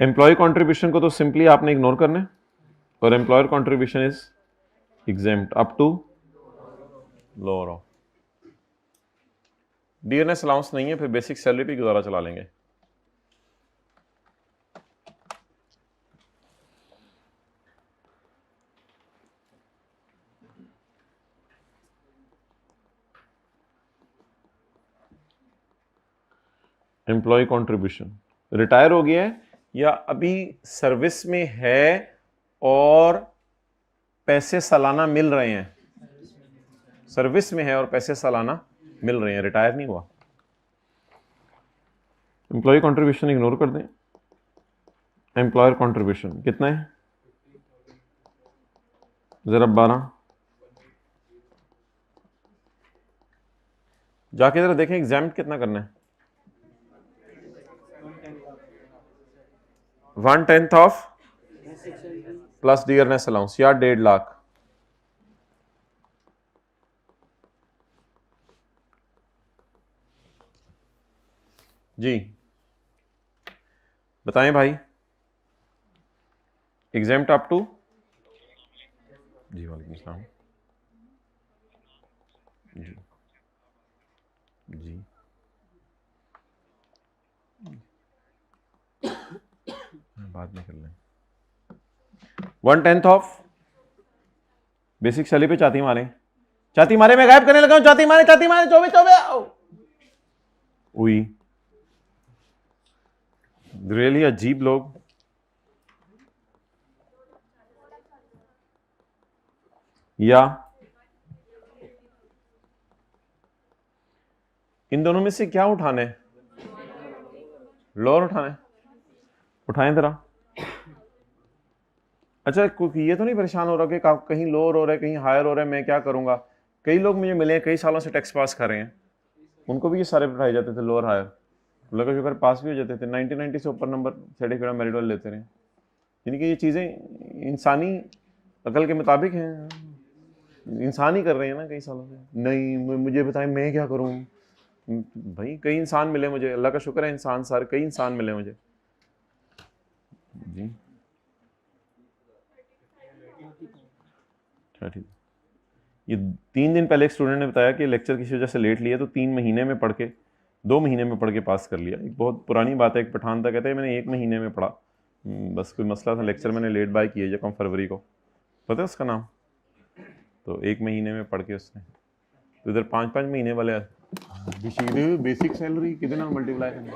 एम्प्लॉय कंट्रीब्यूशन को तो सिंपली आपने इग्नोर करना है, और employer contribution is exempt up to lower of. Dearness allowance नहीं है, फिर बेसिक सैलरी पे गुजारा चला लेंगे. एम्प्लॉय कंट्रीब्यूशन रिटायर हो गया है या अभी सर्विस में है और पैसे सालाना मिल रहे हैं? सर्विस में है और पैसे सालाना मिल रहे हैं, रिटायर नहीं हुआ. एम्प्लॉय कंट्रीब्यूशन इग्नोर कर दें. एम्प्लॉयर कंट्रीब्यूशन कितना है? जरा 12 जाके जरा देखें एग्जाम कितना करना है. 1/10 ऑफ प्लस डियरनेस अलाउंस या 1.5 लाख. जी बताएं भाई. Exempt up to. जी वालेकुम सलाम. जी जी बाद में कर लें. 1/10 ऑफ बेसिक सैलरी पे चाती मारे. चाती मारे मैं गायब करने लगा हूं. चाती मारे 24 हुई. रियली अजीब लोग. या इन दोनों में से क्या उठाना है? लोअर उठाना है, उठाएं जरा। अच्छा ये तो नहीं परेशान हो रहा कि कहीं लोअर हो रहा है कहीं हायर हो रहा है, मैं क्या करूंगा। कई लोग मुझे मिले हैं कई सालों से टैक्स पास कर रहे हैं, उनको भी ये सारे उठाए जाते थे लोअर हायर, लगा शुक्र पास भी हो जाते थे, 90 से ऊपर नंबर सर्टिफिकेट मेरिट वाले लेते रहे। यानी कि ये चीज़ें इंसानी अकल के मुताबिक हैं, इंसान ही कर रहे हैं ना कई सालों से। नहीं मुझे बताएं मैं क्या करूं। भाई कई इंसान मिले मुझे, अल्लाह का शुक्र है इंसान सारे कई इंसान मिले मुझे जी। ठीक, ये 3 दिन पहले एक स्टूडेंट ने बताया कि लेक्चर किसी वजह से लेट लिया तो 3 महीने में पढ़ के 2 महीने में पढ़ के पास कर लिया। एक बहुत पुरानी बात है, एक पठान था कहते हैं मैंने 1 महीने में पढ़ा, बस कोई मसला था लेक्चर मैंने लेट बाय किया जब फरवरी को, पता है उसका नाम, तो 1 महीने में पढ़ के उसने, तो इधर 5-5 महीने वाले बेसिक सैलरी कितने मल्टीप्लाई करना,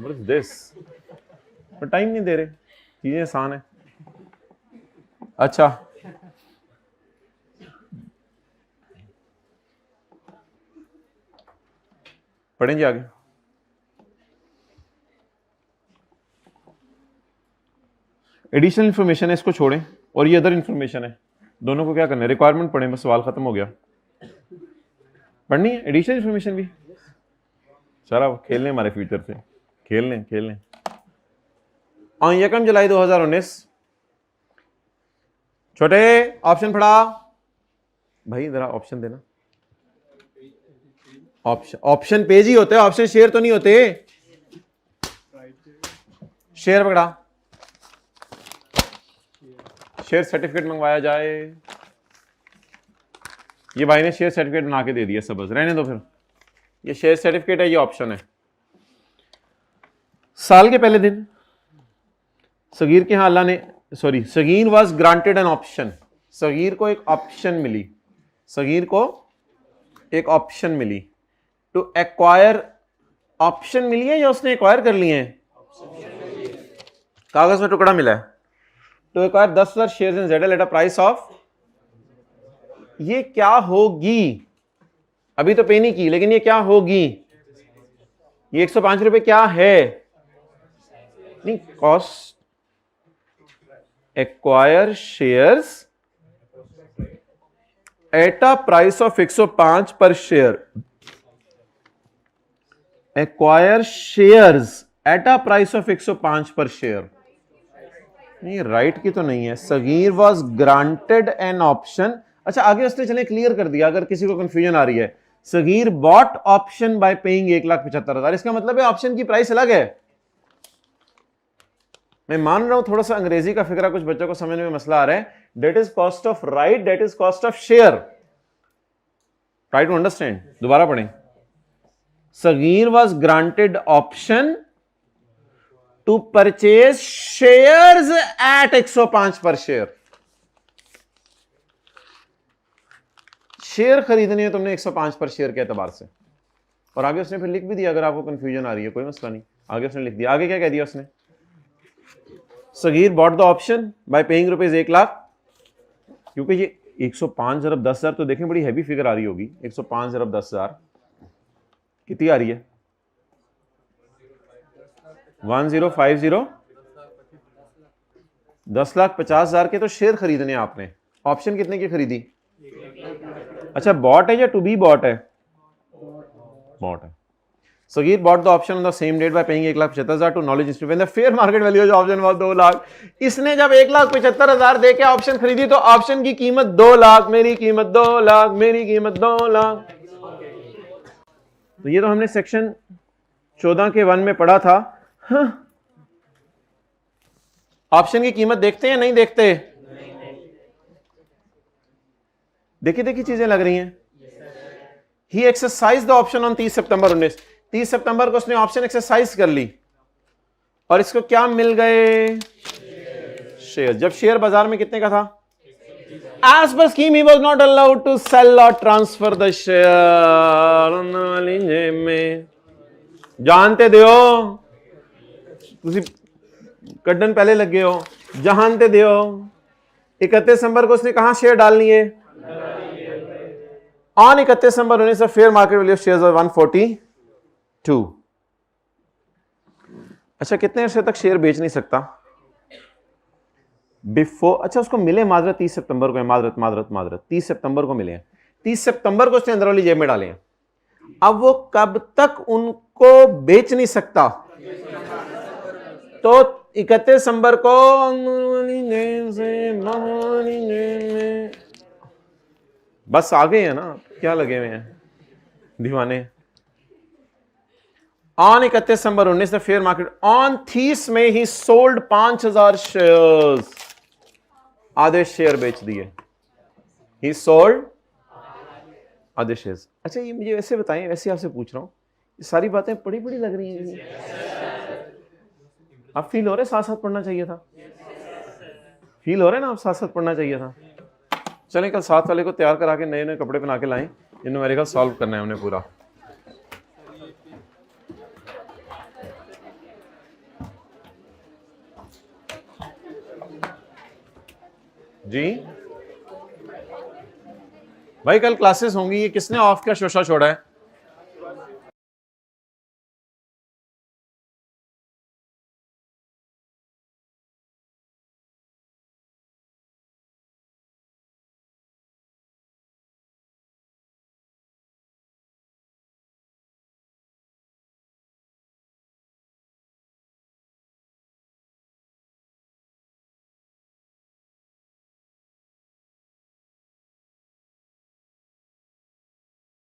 व्हाट इज दिस, पर टाइम नहीं दे रहे, चीज़ें आसान है। अच्छा पढ़ेंगे आगे। एडिशनल इन्फॉर्मेशन है, इसको छोड़ें, और ये अदर इन्फॉर्मेशन है, दोनों को क्या करना है, रिक्वायरमेंट पढ़ें, बस सवाल खत्म हो गया। पढ़नी है एडिशनल इन्फॉर्मेशन भी, चलो खेल लें हमारे फ्यूचर से, खेल लें। यकम जुलाई 2019, छोटे ऑप्शन पढ़ा भाई, जरा ऑप्शन देना। ऑप्शन पेज ही होते हैं, ऑप्शन शेयर तो नहीं होते। शेयर पकड़ा, शेयर सर्टिफिकेट मंगवाया जाए, ये भाई ने शेयर सर्टिफिकेट बना के दे दिया, सब बस रहने दो फिर, ये शेयर सर्टिफिकेट है, ये ऑप्शन है। साल के पहले दिन सगीर के यहां अल्लाह ने, sorry, Sagheer was granted an option, Sagheer को एक ऑप्शन मिली, सगीर को एक ऑप्शन मिली टू एक्वायर, ऑप्शन मिली है या उसने एक्वायर कर लिए हैं, कागज में टुकड़ा मिला है, to acquire 10,000 shares in ZL at a price of, ये क्या होगी, अभी तो पे नहीं की, लेकिन ये क्या होगी, ये 105 रुपए क्या है, नहीं cost, acquire shares at a price of 105 per share, acquire shares at a price of 105 per share, नहीं राइट की तो नहीं है, Sagheer was granted an option. अच्छा आगे उसने चले क्लियर कर दिया, अगर किसी को कंफ्यूजन आ रही है, Sagheer bought option by paying 1,75,000, इसका मतलब है ऑप्शन की प्राइस अलग है। मैं मान रहा हूं थोड़ा सा अंग्रेजी का फिक्रा कुछ बच्चों को समझने में मसला आ रहा है, that is cost of right, that is cost of share, try to understand, दोबारा पढ़ें। Sagheer was granted option to purchase shares at 105 per share, share खरीदने हैं तुमने 105 पर शेयर के एतबार से, और आगे उसने फिर लिख भी दिया, अगर आपको कंफ्यूजन आ रही है कोई मसला नहीं, आगे उसने लिख दिया, आगे क्या कह दिया उसने, Sagheer bought the option by paying rupees 1 lakh, क्योंकि ये 105 ज़रब 10,000 तो देखें बड़ी हैवी फिगर आ रही होगी, 105 ज़रब 10,000 कितनी आ रही है, 1050, 10,50,000 के तो शेयर खरीदने आपने, ऑप्शन कितने की खरीदी, अच्छा बॉट है या टू बी बॉट है, बॉट है। Sagheer bought the option on the same date by paying 1,75,000 to knowledge institute, when the fair market value of option was 2 lakh, इसने जब 1,75,000 दे के ऑप्शन खरीदी तो ऑप्शन की कीमत 2 लाख, मेरी कीमत 2 लाख, मेरी कीमत 2 लाख। तो ये तो हमने सेक्शन 14 के 1 में पढ़ा था। ऑप्शन की कीमत देखते हैं या नहीं देखते, देखिए देखिए चीजें लग रही हैं। ही एक्सरसाइज द ऑप्शन ऑन 30 सितंबर 19, 30 सितंबर को उसने ऑप्शन एक्सरसाइज कर ली और इसको क्या मिल गए, शेयर। जब शेयर बाजार में कितने का था, एज पर स्कीम ही was not allowed to sell और ट्रांसफर द शेयर में, जानते दियो तुसी कड्डन पहले लगे हो, जानते दियो 31 दिसंबर को उसने कहां शेयर डालनी है, on 31 December 19 fair market value of shares 142। अच्छा कितने अरसे तक शेयर बेच नहीं सकता? बिफोर, अच्छा उसको मिले माजरत 30 सितंबर को है, माजरत 30 सितंबर को मिले हैं, 30 सितंबर को उसने अंदर वाली जेब में डाले हैं। अब वो कब तक उनको बेच नहीं सकता? तो 31 दिसंबर को बस आ गए हैं ना, क्या लगे हुए हैं दीवाने। On 31 December 19 fair market on 30 में ही सोल्ड 5000 शेयर्स, आधे शेयर बेच दिए, ही सोल्ड आधे शेयर्स। अच्छा ये मुझे वैसे बताएं, वैसे आपसे पूछ रहा हूं, ये सारी बातें पढ़ी पढ़ी लग रही हैं, आप फील हो रहे साथ साथ पढ़ना चाहिए था, फील हो रहे ना आप साथ साथ पढ़ना चाहिए था। चलें कल साथ वाले को तैयार करा के नए नए कपड़े पहना के लाएं, ये न्यूमेरिकल सॉल्व करना है हमने पूरा। जी भाई कल क्लासेस होंगी, ये किसने ऑफ का शोशा छोड़ा है?